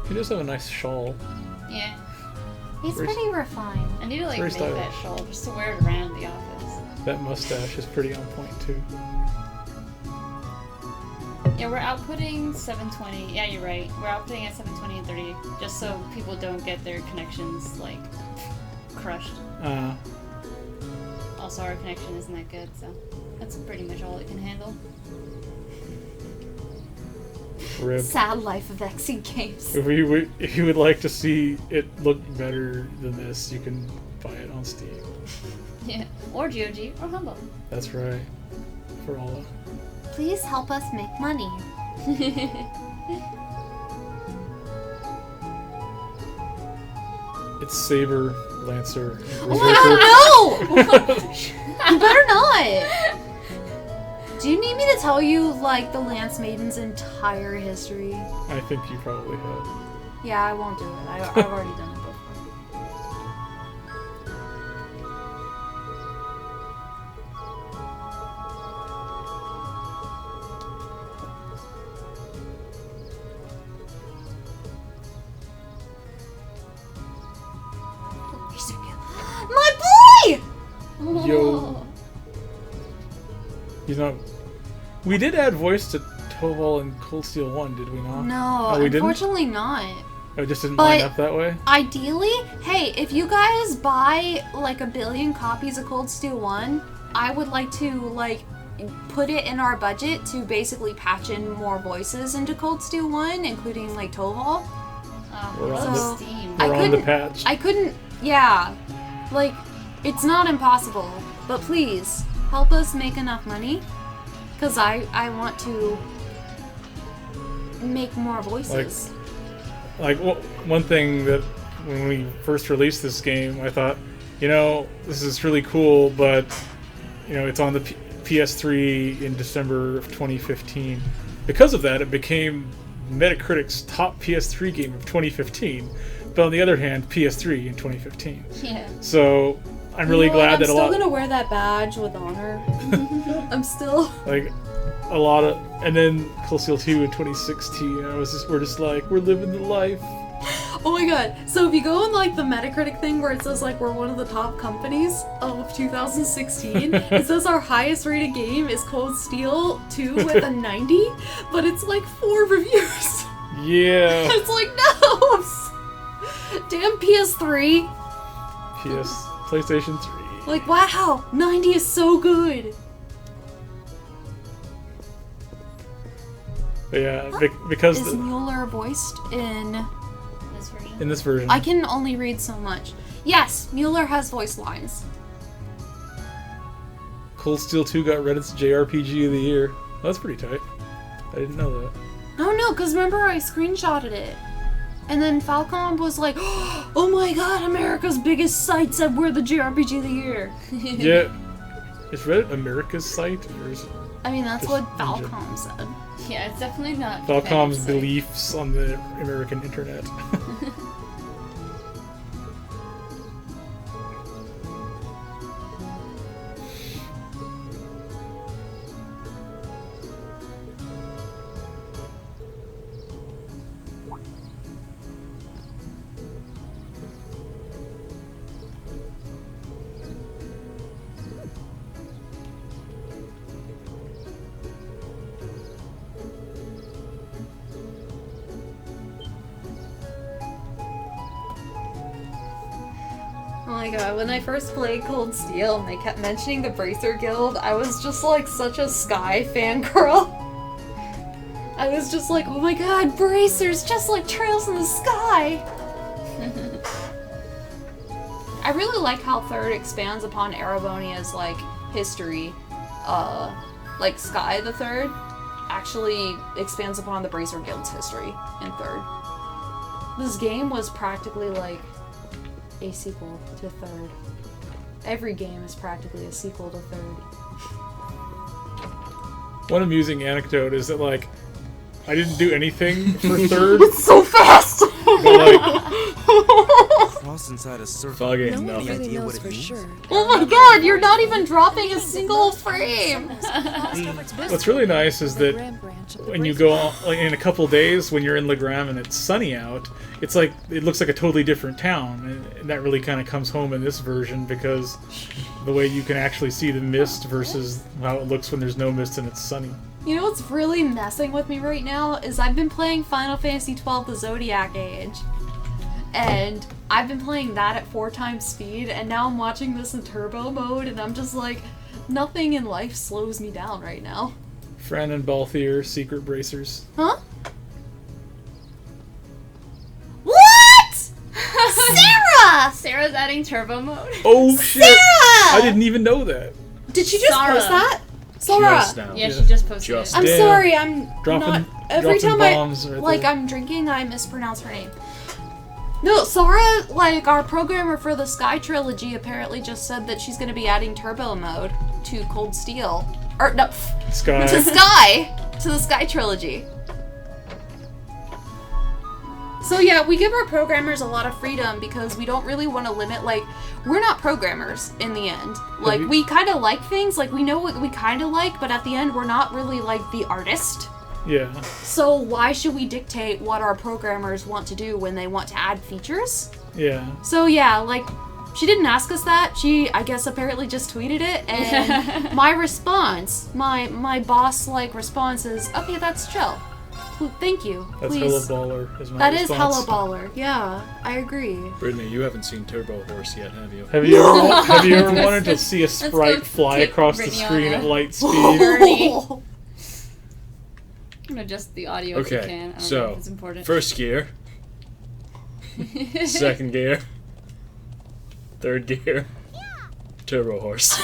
He does have a nice shawl. Yeah. He's Very- pretty refined. I need to like Very make that stylish. shawl just to wear it around the office. That mustache is pretty on point too. Yeah, we're outputting 720. Yeah, you're right. We're outputting at 720 and 30, just so people don't get their connections like crushed. Also, our connection isn't that good, so that's pretty much all it can handle. Rip. Sad life of XSEED games. If you would like to see it look better than this, you can buy it on Steam. Yeah, or GOG or Humble. That's right. For all Please help us make money. It's Saber, Lancer, and Oh my god, no! You better not! Do you need me to tell you, like, the Lance Maiden's entire history? I think you probably have. Yeah, I won't do it. I've already done it before. My boy! Yo. He's not. We did add voice to Toval and Cold Steel 1, did we not? No, Oh, we didn't? unfortunately not. Oh, it just didn't But line up that way? Ideally, hey, if you guys buy like 1 billion copies of Cold Steel 1, I would like to like put it in our budget to basically patch in more voices into Cold Steel 1, including like Toval. We're on So, the, I we're on the couldn't- patch. I couldn't, yeah. Like, it's not impossible, but please help us make enough money, because I want to make more voices. One thing that when we first released this game, I thought, you know, this is really cool, but you know, it's on the PS3 in December of 2015. Because of that, it became Metacritic's top PS3 game of 2015. But on the other hand, PS3 in 2015. Yeah. So I'm really glad that a lot. I'm still gonna wear that badge with honor. I'm still Like a lot of, and then Cold Steel 2 in 2016. We're just like, we're living the life. Oh my god. So if you go on like the Metacritic thing where it says like we're one of the top companies of 2016, it says our highest rated game is Cold Steel 2 with a 90, but it's like 4 reviews. Yeah. It's like, no! Damn PS3. PlayStation 3. Like, wow, 90 is so good. But yeah, because Is Mueller voiced in this version? in this version. I can only read so much. Yes, Mueller has voice lines. Cold Steel 2 got Reddit's JRPG of the Year. That's pretty tight. I didn't know that. No, because remember I screenshotted it. And then Falcom was like, oh my god, America's biggest site said we're the JRPG of the year. Yeah. Is Reddit America's site? Or is it I mean, that's just what in Falcom said. Yeah, it's definitely not. Falcom's fancy. beliefs on the American internet? Oh my god, when I first played Cold Steel and they kept mentioning the Bracer Guild, I was just like such a Sky fangirl. I was just like, oh my god, Bracers, just like trails in the sky! I really like how Third expands upon Erebonia's like history. Like Sky the Third actually expands upon the Bracer Guild's history in Third. This game was practically like a sequel to Third. Every game is practically a sequel to Third. One amusing anecdote is that, like, I didn't do anything for third. It's so fast! But, like, Cross inside a circle. Fucking Any nothing. idea what it means? Oh my god, you're not even dropping a single frame! what's really nice is that when you go like, in a couple days, when you're in Legram and it's sunny out, it's like it looks like a totally different town, and that really kind of comes home in this version because the way you can actually see the mist versus how it looks when there's no mist and it's sunny. You know what's really messing with me right now is I've been playing Final Fantasy XII The Zodiac Age. And I've been playing that at 4 times speed, and now I'm watching this in turbo mode, and I'm just like, nothing in life slows me down right now. Fran and Balthier, secret bracers. Huh? What? Sarah! Sarah's adding turbo mode. Oh shit! Sarah! I didn't even know that. Did she just Sarah. post that? Sarah! Just now. Yeah, she just posted it. I'm Damn. sorry, I'm Dropping- not... Every dropping time bombs right like, there. I'm drinking, I mispronounce her name. No, Sarah, like, our programmer for the Sky Trilogy apparently just said that she's gonna be adding turbo mode to Cold Steel. Or, no, Sky. to Sky! To the Sky Trilogy. So yeah, we give our programmers a lot of freedom because we don't really want to limit, like, we're not programmers in the end. Like, we kind of like things, like, we know what we kind of like, but at the end, we're not really, like, the artist. Yeah. So why should we dictate what our programmers want to do when they want to add features? Yeah. So yeah, like, she didn't ask us that. She, I guess, apparently just tweeted it, and my response, my boss-like response is, okay, that's chill. Thank you. That's Please. hella baller. Is my That response. is hella baller. Yeah, I agree. Brittany, you haven't seen Turbo Horse yet, have you? Have you ever wanted to see a sprite fly across the screen at light speed? I'm gonna adjust the audio if you Okay, can. I don't know so if it's important. first gear, second gear, third gear, Turbo Horse.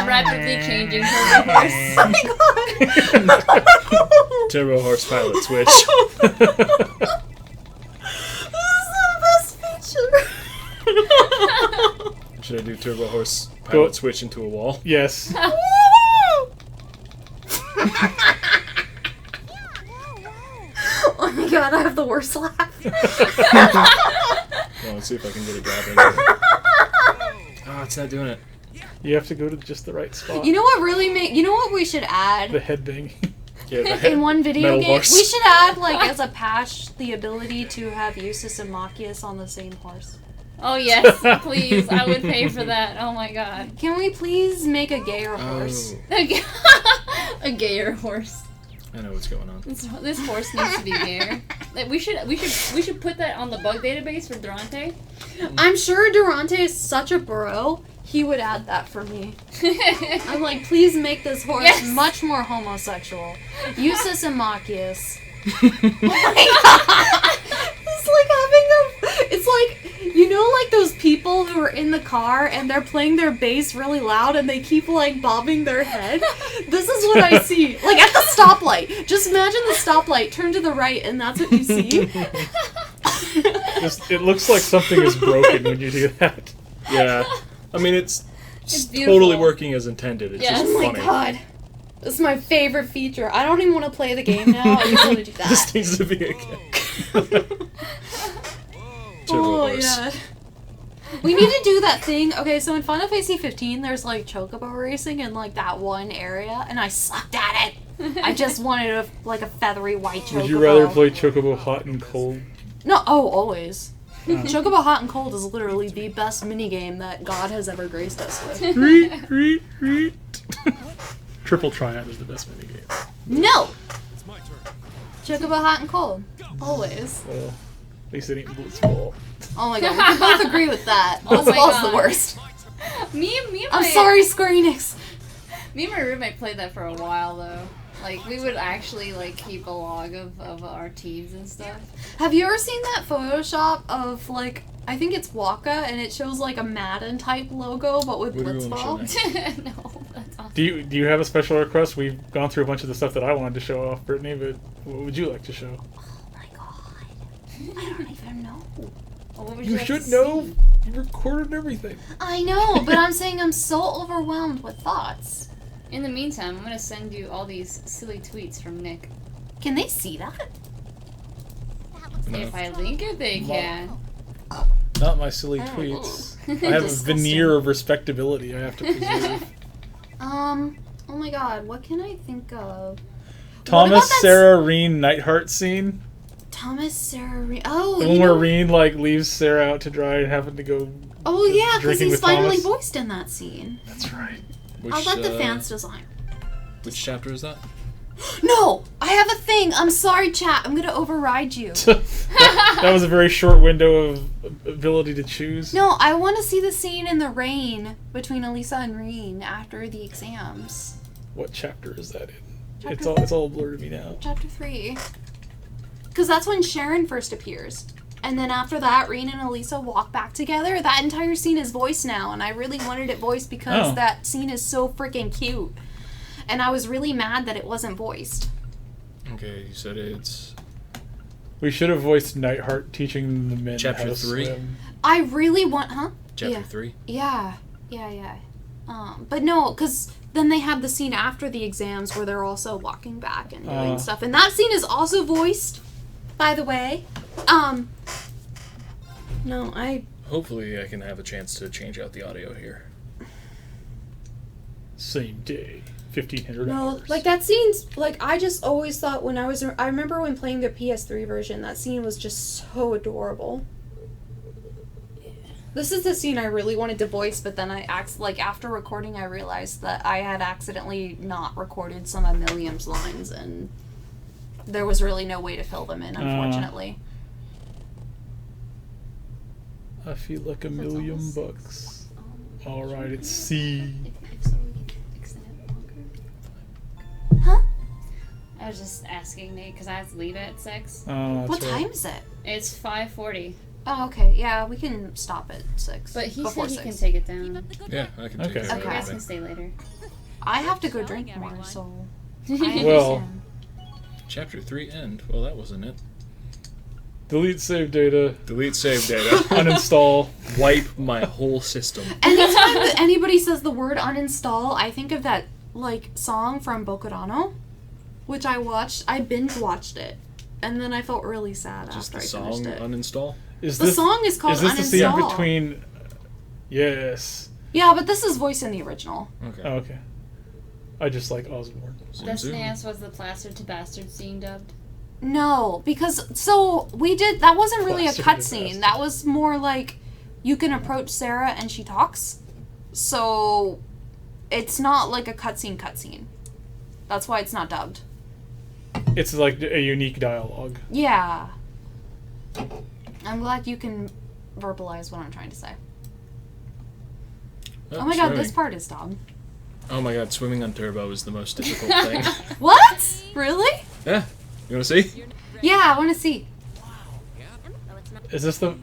Rapidly changing turbo horse. Oh my god! Turbo Horse pilot switch. This is the best feature! Should I do Turbo Horse pilot switch into a wall? Yes. Oh my god, I have the worst laugh. Well, let's see if I can get it grabbing. Oh, it's not doing it. You have to go to just the right spot. You know what really you know what we should add? The headbang. Yeah, the head, In one video metal game, horse. we should add, like, as a patch, the ability to have Eustace and Machias on the same horse. Oh yes, please. I would pay for that. Oh my god. Can we please make a gayer horse? A gayer horse. I know what's going on. This horse needs to be gayer. Like, we should put that on the bug database for Durante. I'm sure Durante is such a bro. He would add that for me. I'm like, please make this horse much more homosexual. Eustace and Machias. Oh my god! It's like having them. It's like, you know, like those people who are in the car and they're playing their bass really loud and they keep like bobbing their head. This is what I see. Like at the stoplight. Just imagine the stoplight. Turn to the right, and that's what you see. It looks like something is broken when you do that. Yeah. I mean, it's beautiful. totally working as intended. It's just Oh my funny. god. This is my favorite feature. I don't even want to play the game now. I just want to do that. This needs to be a game. Oh yeah. We need to do that thing. Okay, so in Final Fantasy 15, there's like chocobo racing in like that one area, and I sucked at it. I just wanted a feathery white chocobo. Would you rather play Chocobo Hot and Cold? No, always. Chocobo Hot and Cold is literally the best minigame that God has ever graced us with. Triple Triad is the best minigame. No! Chocobo Hot and Cold. Always. Well, at least it ain't Blitzball. Oh my god, we can both agree with that. Oh my Blitzball's the God. worst. Me and I'm my, sorry, Square Enix. Me and my roommate played that for a while though. Like we would actually like keep a log of our teams and stuff. Have you ever seen that Photoshop of like, I think it's Waka, and it shows like a Madden type logo but with What do you want to show Blitzball? No, that's awesome. Do you have a special request? We've gone through a bunch of the stuff that I wanted to show off, Brittany, but what would you like to show? I don't even know. Well, what would You like should to know. see? You recorded everything. I know, but I'm saying I'm so overwhelmed with thoughts. In the meantime, I'm gonna send you all these silly tweets from Nick. Can they see that? If I link it, they can. Not my silly tweets. I have a veneer of respectability I have to preserve. Oh my god, what can I think of? Thomas, Sarah, Reen, Nightheart scene. Thomas, Sarah, Reen. Oh, The one where Reen like leaves Sarah out to dry and having to go. Oh yeah, because drinking he's with finally Thomas. voiced in that scene. That's right. I'll let the fans design. Which chapter is that? No, I have a thing. I'm sorry, chat. I'm gonna override you. that was a very short window of ability to choose. No, I want to see the scene in the rain between Elisa and Reen after the exams. What chapter is that in? Chapter It's all blurred to me now. Chapter 3. Because that's when Sharon first appears. And then after that, Reen and Elisa walk back together. That entire scene is voiced now, and I really wanted it voiced because that scene is so freaking cute. And I was really mad that it wasn't voiced. Okay, you said it's... We should have voiced Nightheart teaching the men Chapter how to 3? swim. I really want... Huh? Chapter 3? Yeah. But no, because then they have the scene after the exams where they're also walking back and doing stuff. And that scene is also voiced, by the way. No, Hopefully I can have a chance to change out the audio here. Same day. 1,500 No, hours. like that scene's, like, I just always thought when I remember when playing the PS3 version, that scene was just so adorable. This is the scene I really wanted to voice, but then after recording, I realized that I had accidentally not recorded some of Milliam's lines, and there was really no way to fill them in, unfortunately. I feel like $1,000,000. Alright, it's C. Huh? I was just asking Nate because I have to leave at 6. What time is it? It's 5:40. Oh, okay. Yeah, we can stop at 6. But he before said he 6. can take it down. Yeah, I can take it So down. you guys can stay later. I have to go drink more, so I Well, understand. Chapter 3 end. Well, that wasn't it. delete save data. Delete save data. Uninstall. Wipe my whole system. Anytime that anybody says the word uninstall, I think of that song from Bokurano, which I binge watched it, and then I felt really sad Just after the I song finished it. uninstall? The song is called Is this the scene Uninstall. between... Yes. Yeah, but this is voiced in the original. Okay. Oh, okay. I just like Osborne. Destiny asked, was the Plaster to Bastard scene dubbed? No, because that wasn't really a cutscene. That was more like you can approach Sarah and she talks. So it's not like a cutscene. That's why it's not dubbed. It's like a unique dialogue. Yeah. I'm glad you can verbalize what I'm trying to say. Oh my god, this part is dumb. Oh my god, swimming on turbo is the most difficult thing. What? Really? Yeah. You wanna see? Yeah, I want to see. Is this the...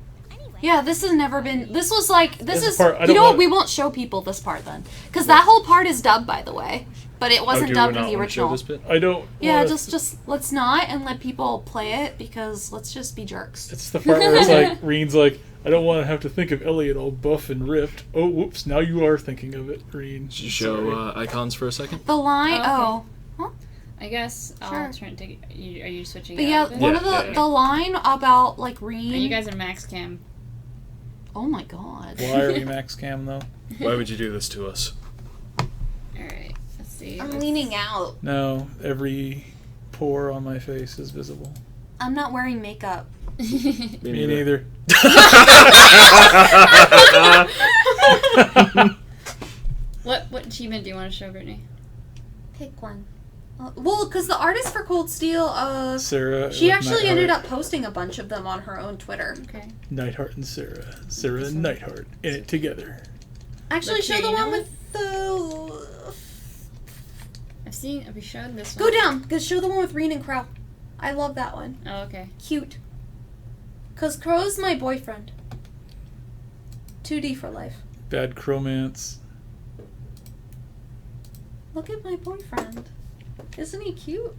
Yeah, this has never been... This was like... This is... part, I You don't know what? want- We won't show people this part then. Because that whole part is dubbed, by the way. But it wasn't dubbed in the original. I don't... Yeah, wanna- just let's not and let people play it because let's just be jerks. It's the part where it's like, Reen's like, I don't want to have to think of Elliot all buff and ripped. Oh, whoops, now you are thinking of it, Reen. Should you show icons for a second? The line... Oh, Huh? I guess I'll Sure. turn to... Are you switching But it yeah, up? one of the line about, like, Reen... And you guys are max cam. Oh my god. Why are we max cam, though? Why would you do this to us? Alright, let's see. I'm leaning out. No, every pore on my face is visible. I'm not wearing makeup. Me neither. What achievement do you want to show, Brittany? Pick one. Well, because the artist for Cold Steel, Sarah. she with actually ended Nightheart. up posting a bunch of them on her own Twitter. Okay. Nightheart and Sarah. Sarah and Nightheart. In it together. Actually, show the one with the... Have you shown this Go one? down, because show the one with Reen and Crow. I love that one. Oh, okay. Cute. Because Crow's my boyfriend. 2D for life. Bad cromance. Look at my boyfriend. Isn't he cute?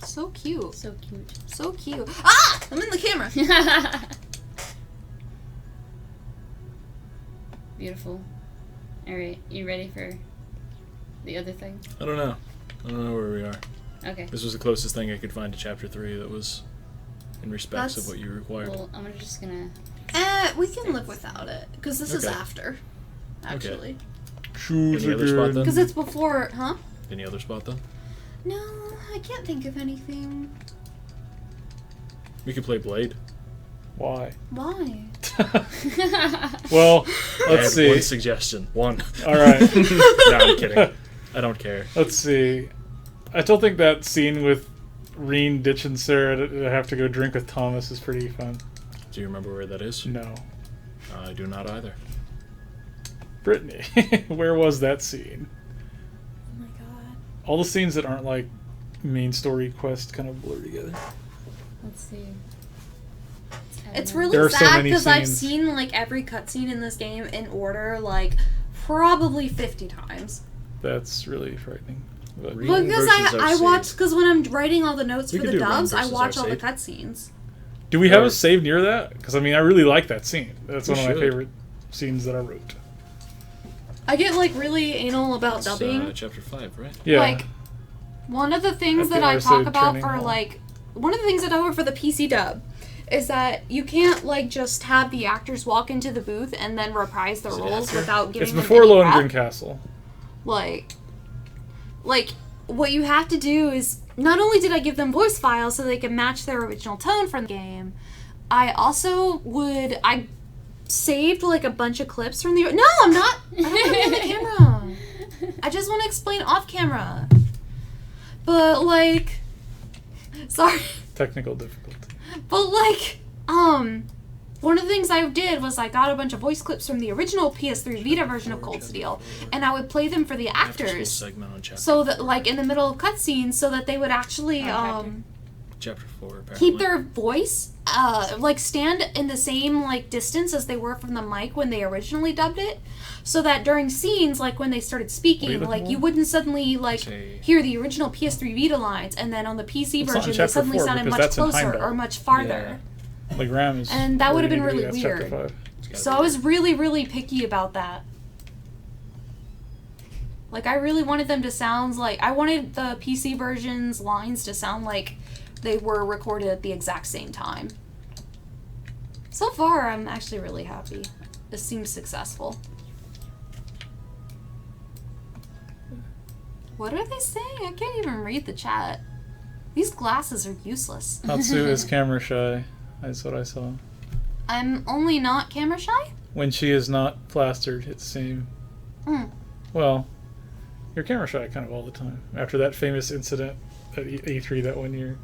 So cute. So cute. So cute. Ah! I'm in the camera. Beautiful. Alright, you ready for the other thing? I don't know. I don't know where we are. Okay. This was the closest thing I could find to Chapter 3 that was in respects of what you required. Well, I'm just gonna... We can live without it, because this is Okay. after, actually. Any other spot then? Because it's before, huh? Any other spot then? No, I can't think of anything. We could play Blade. Why? Why? Well, I let's had see. one suggestion. One. All right. No, I'm kidding. I don't care. Let's see. I still think that scene with Reen ditching Sarah to have to go drink with Thomas is pretty fun. Do you remember where that is? No. I do not either. Brittany, where was that scene? Oh my god. All the scenes that aren't like main story quest kind of blur together. Let's see. It's There really are so sad many because I've scenes. seen like every cutscene in this game in order like probably 50 times. That's really frightening. But Well, because I watch, because when I'm writing all the notes We for could the do Ren dubs, I versus watch all the Arcade. cutscenes. do we have a save near that? Because I mean, I really like that scene. That's We one of my should. favorite scenes that I wrote. I get like really anal about It's, dubbing. Chapter 5, right? Yeah. Like, one of the things At the that I RSA talk about training for hall. like, one of the things that I work for the PC dub is that you can't like just have the actors walk into the booth and then reprise their roles without giving It's them before any Lohengrin prep. Castle. Like, what you have to do is, not only did I give them voice files so they could match their original tone from the game, I saved like a bunch of clips from the, no, I'm not, I don't want to be on the camera. I just want to explain off camera. But like, sorry, Technical difficulty. but like, one of the things I did was I got a bunch of voice clips from the original PS3 Vita version of Cold Steel, and I would play them for the After-school actors, segment on Chapter so that like in the middle of cutscenes, so that they would actually Chapter 4, apparently. keep their voice like stand in the same like distance as they were from the mic when they originally dubbed it, so that during scenes like when they started speaking, Wait, like hold you on. wouldn't suddenly like hear the original PS3 Vita lines, and then on the PC It's not in version they Chapter suddenly 4 sounded because much that's in closer Heimdall. or much farther. Like Ram is. And that where would have you been need to really be. That's Chapter weird. 5. So I was really, really picky about that. Like, I really wanted them to sound like, I wanted the PC version's lines to sound like they were recorded at the exact same time. So far, I'm actually really happy. This seems successful. What are they saying? I can't even read the chat. These glasses are useless. Hatsu is camera shy. That's what I saw. I'm only not camera shy? When she is not plastered, it's the same. Mm. Well, you're camera shy kind of all the time. After that famous incident at E3 that one year.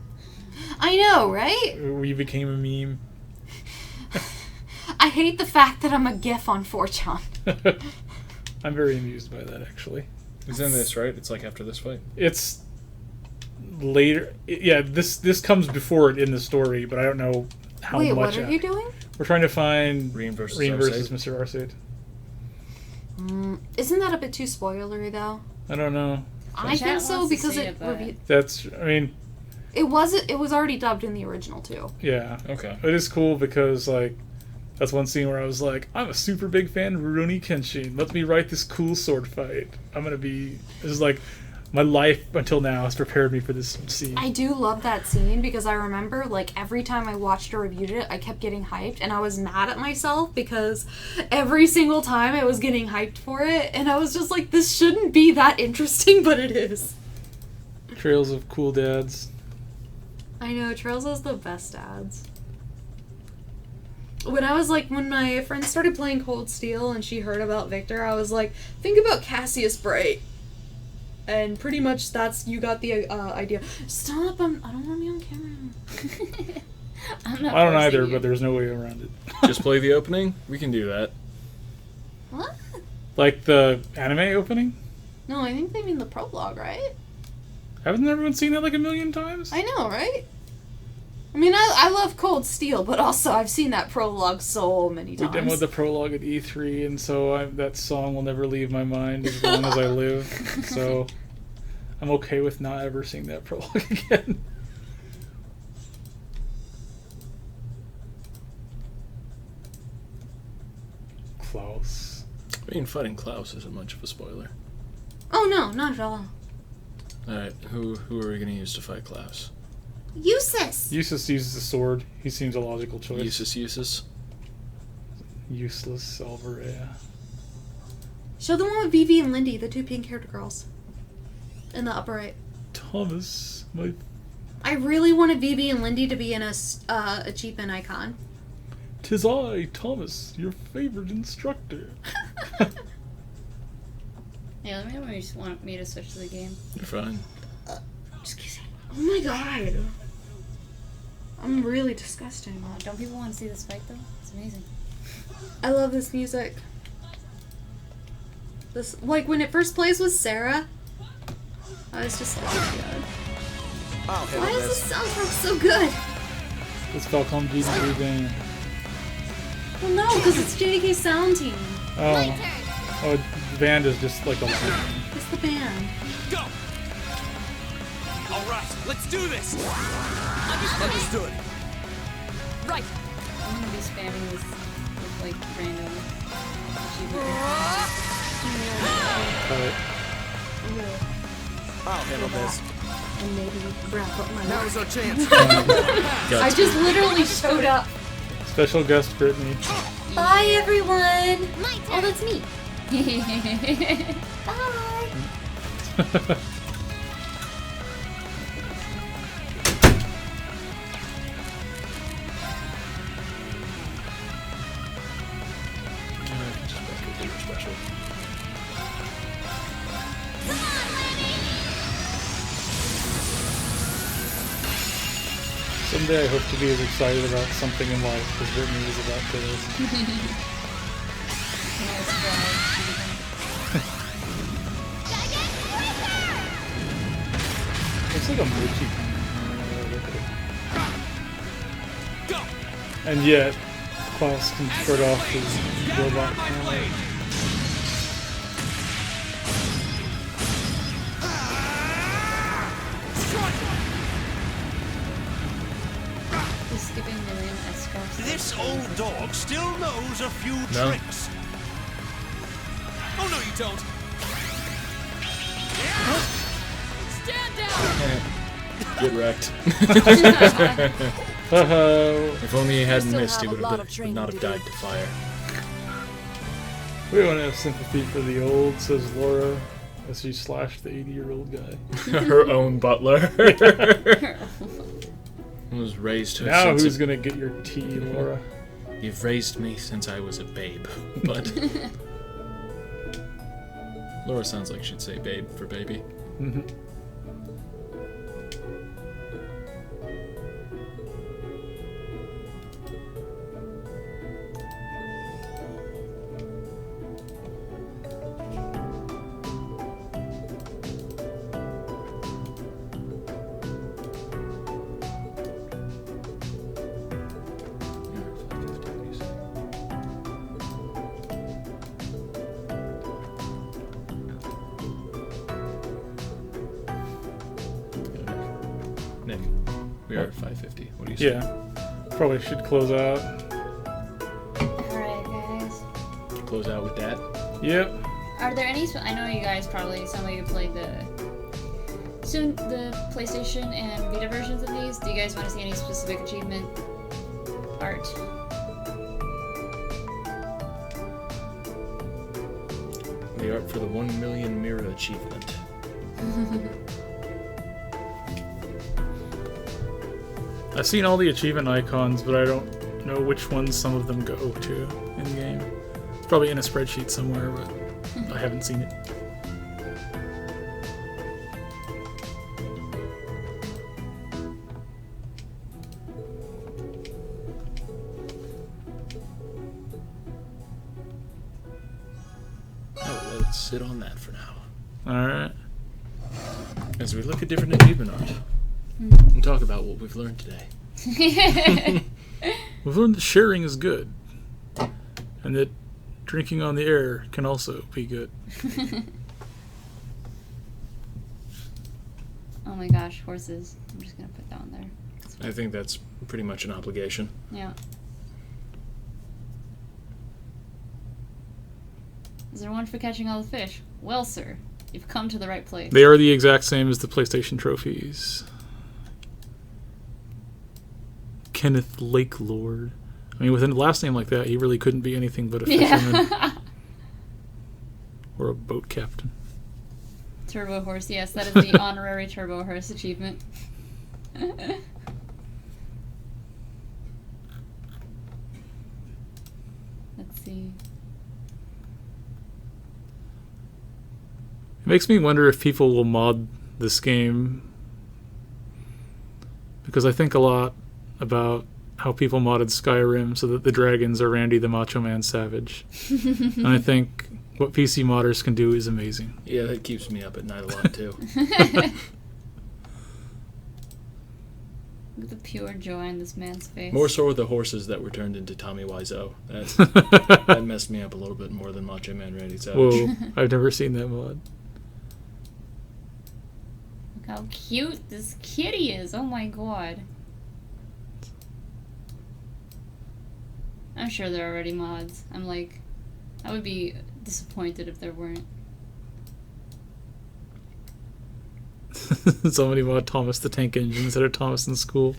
I know, right? We became a meme. I hate the fact that I'm a GIF on 4chan. I'm very amused by that, actually. It's in this, right? It's like after this fight. It's later. Yeah, this comes before it in the story, but I don't know how Wait, much. what are you doing? We're trying to find Reen versus Mr. Arcade. Isn't that a bit too spoilery, though? I don't know. I think so because it That's. I mean. It was already dubbed in the original too. Yeah. Okay. It is cool because like. That's one scene where I was like, I'm a super big fan of Rurouni Kenshin. Let me write this cool sword fight. This is like, my life until now has prepared me for this scene. I do love that scene because I remember, like, every time I watched or reviewed it, I kept getting hyped, and I was mad at myself because every single time I was getting hyped for it, and I was just like, this shouldn't be that interesting, but it is. Trails of cool dads. I know, Trails has the best ads. When my friend started playing Cold Steel and she heard about Victor, I was like, think about Cassius Bright. And pretty much you got the idea. Stop, I don't want to be on camera. I don't either, but there's no way around it. Just play the opening? We can do that. What? Like the anime opening? No, I think they mean the prologue, right? Haven't everyone seen that like a million times? I know, right? I mean, I love Cold Steel, but also I've seen that prologue so many We times. demoed the prologue at E3, and so that song will never leave my mind as long as I live. So I'm okay with not ever seeing that prologue again. Klaus. I mean, fighting Klaus isn't much of a spoiler. Oh no, not at all. Alright, who are we gonna use to fight Klaus? Useless. Useless uses the sword. He seems a logical choice. Useless. Useless Alvarea. Show the one with Vivi and Lindy, the two pink haired girls. In the upper right. Thomas, my... I really wanted Vivi and Lindy to be in a achievement icon. 'Tis I, Thomas, your favorite instructor. Yeah, let me know when you just want me to switch to the game. You're fine. Just kidding. Oh my god. I'm really disgusting. Don't people want to see this fight though? It's amazing. I love this music. This, like, when it first plays with Sarah, I was just like, oh my god. Why is this soundtrack so good? It's Falcom GDK band. Well, no, because it's JDK Sound Team. Oh, the band is just like a line. It's the band. Go! Alright, let's do this! Understood. Right. I'm gonna be spamming this with like random Alright. I'll handle this. And maybe wrap up my Now is our chance. I just literally showed up. Special guest Brittany. Bye, everyone. Oh, that's me. Bye. Special. Someday I hope to be as excited about something in life as Brittany is about this. Looks like a mochi. And yet, Klaus can start off his robot. This old dog still knows a few tricks. Oh no, you don't. Stand down. Get wrecked. If only he hadn't missed, he would not have died to fire. We don't have sympathy for the old, says Laura, as she slashed the 80-year-old guy. Her own butler. Was raised her now since who's gonna get your tea, Laura? You've raised me since I was a babe, but Laura sounds like she'd say babe for baby. Mm-hmm. Nick, we are at 5:50. What do you say? Yeah, probably should close out. Alright, guys. Close out with that? Yep. Are there any? I know you guys probably, some of you played the PlayStation and Vita versions of these. Do you guys want to see any specific achievement art? The art for the 1 million mirror achievement. I've seen all the achievement icons, but I don't know which ones some of them go to in game. It's probably in a spreadsheet somewhere, but I haven't seen it. Oh, let's sit on that for now. Alright. As we look at different achievement art and talk about what we've learned today. We've learned that sharing is good, and that drinking on the air can also be good. Oh my gosh, horses. I'm just gonna put that on there. I think that's pretty much an obligation. Yeah. Is there one for catching all the fish? Well, sir, you've come to the right place. They are the exact same as the PlayStation trophies. Kenneth Lakelord. I mean, with a last name like that, he really couldn't be anything but a fisherman. Yeah. Or a boat captain. Turbo Horse, yes, that is the honorary Turbo Horse achievement. Let's see. It makes me wonder if people will mod this game, because I think a lot about how people modded Skyrim so that the dragons are Randy the Macho Man Savage. And I think what PC modders can do is amazing. Yeah, that keeps me up at night a lot too. Look at the pure joy in this man's face. More so with the horses that were turned into Tommy Wiseau. That messed me up a little bit more than Macho Man Randy Savage. Whoa, I've never seen that mod. Look how cute this kitty is. Oh my god. I'm sure there are already mods. I'm like, I would be disappointed if there weren't. Somebody mod Thomas the Tank Engine instead of Thomas in school.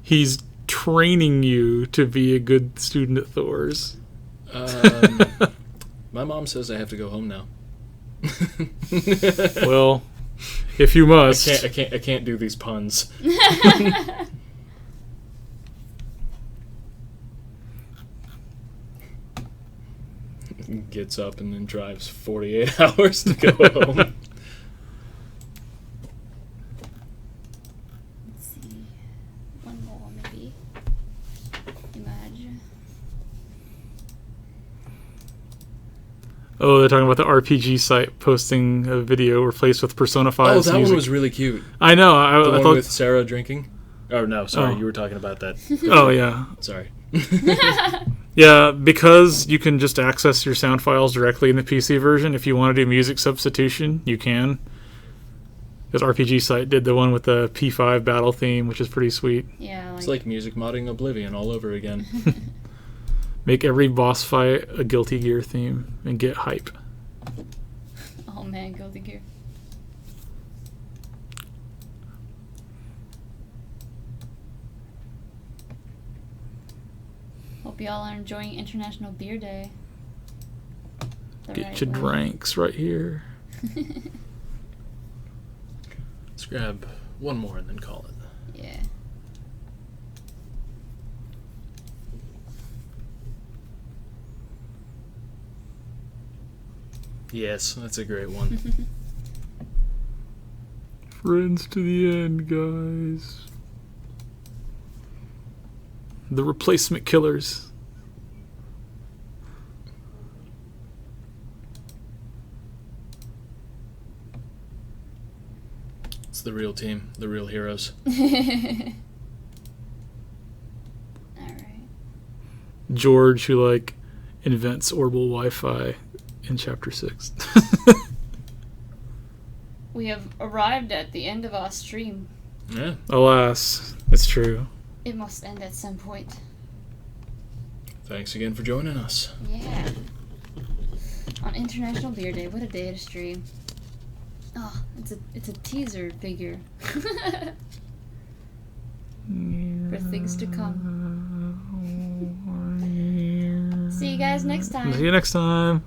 He's training you to be a good student at Thor's. My mom says I have to go home now. Well, if you must. I can't do these puns. Gets up and then drives 48 hours to go home. Let's see. One more, maybe. Imagine. Oh, they're talking about the RPG site posting a video replaced with Persona 5's Oh, that music. one was really cute. I know. I the one thought with Sarah drinking? Oh, no, sorry. Oh. You were talking about that. Oh, yeah. Sorry. Yeah, because you can just access your sound files directly in the PC version. If you want to do music substitution, you can. Because RPG Site did the one with the P5 battle theme, which is pretty sweet. Yeah, It's like music modding Oblivion all over again. Make every boss fight a Guilty Gear theme and get hype. Oh man, Guilty Gear. Hope y'all are enjoying International Beer Day. Get your drinks right here. Let's grab one more and then call it. Yeah. Yes, that's a great one. Friends to the end, guys. The Replacement Killers. It's the real team, the real heroes. Alright. George, who like invents orbital Wi-Fi in Chapter 6. We have arrived at the end of our stream. Yeah. Alas, it's true. It must end at some point. Thanks again for joining us. Yeah. On International Beer Day, what a day to stream. Oh, it's a teaser figure. For things to come. See you guys next time. See you next time.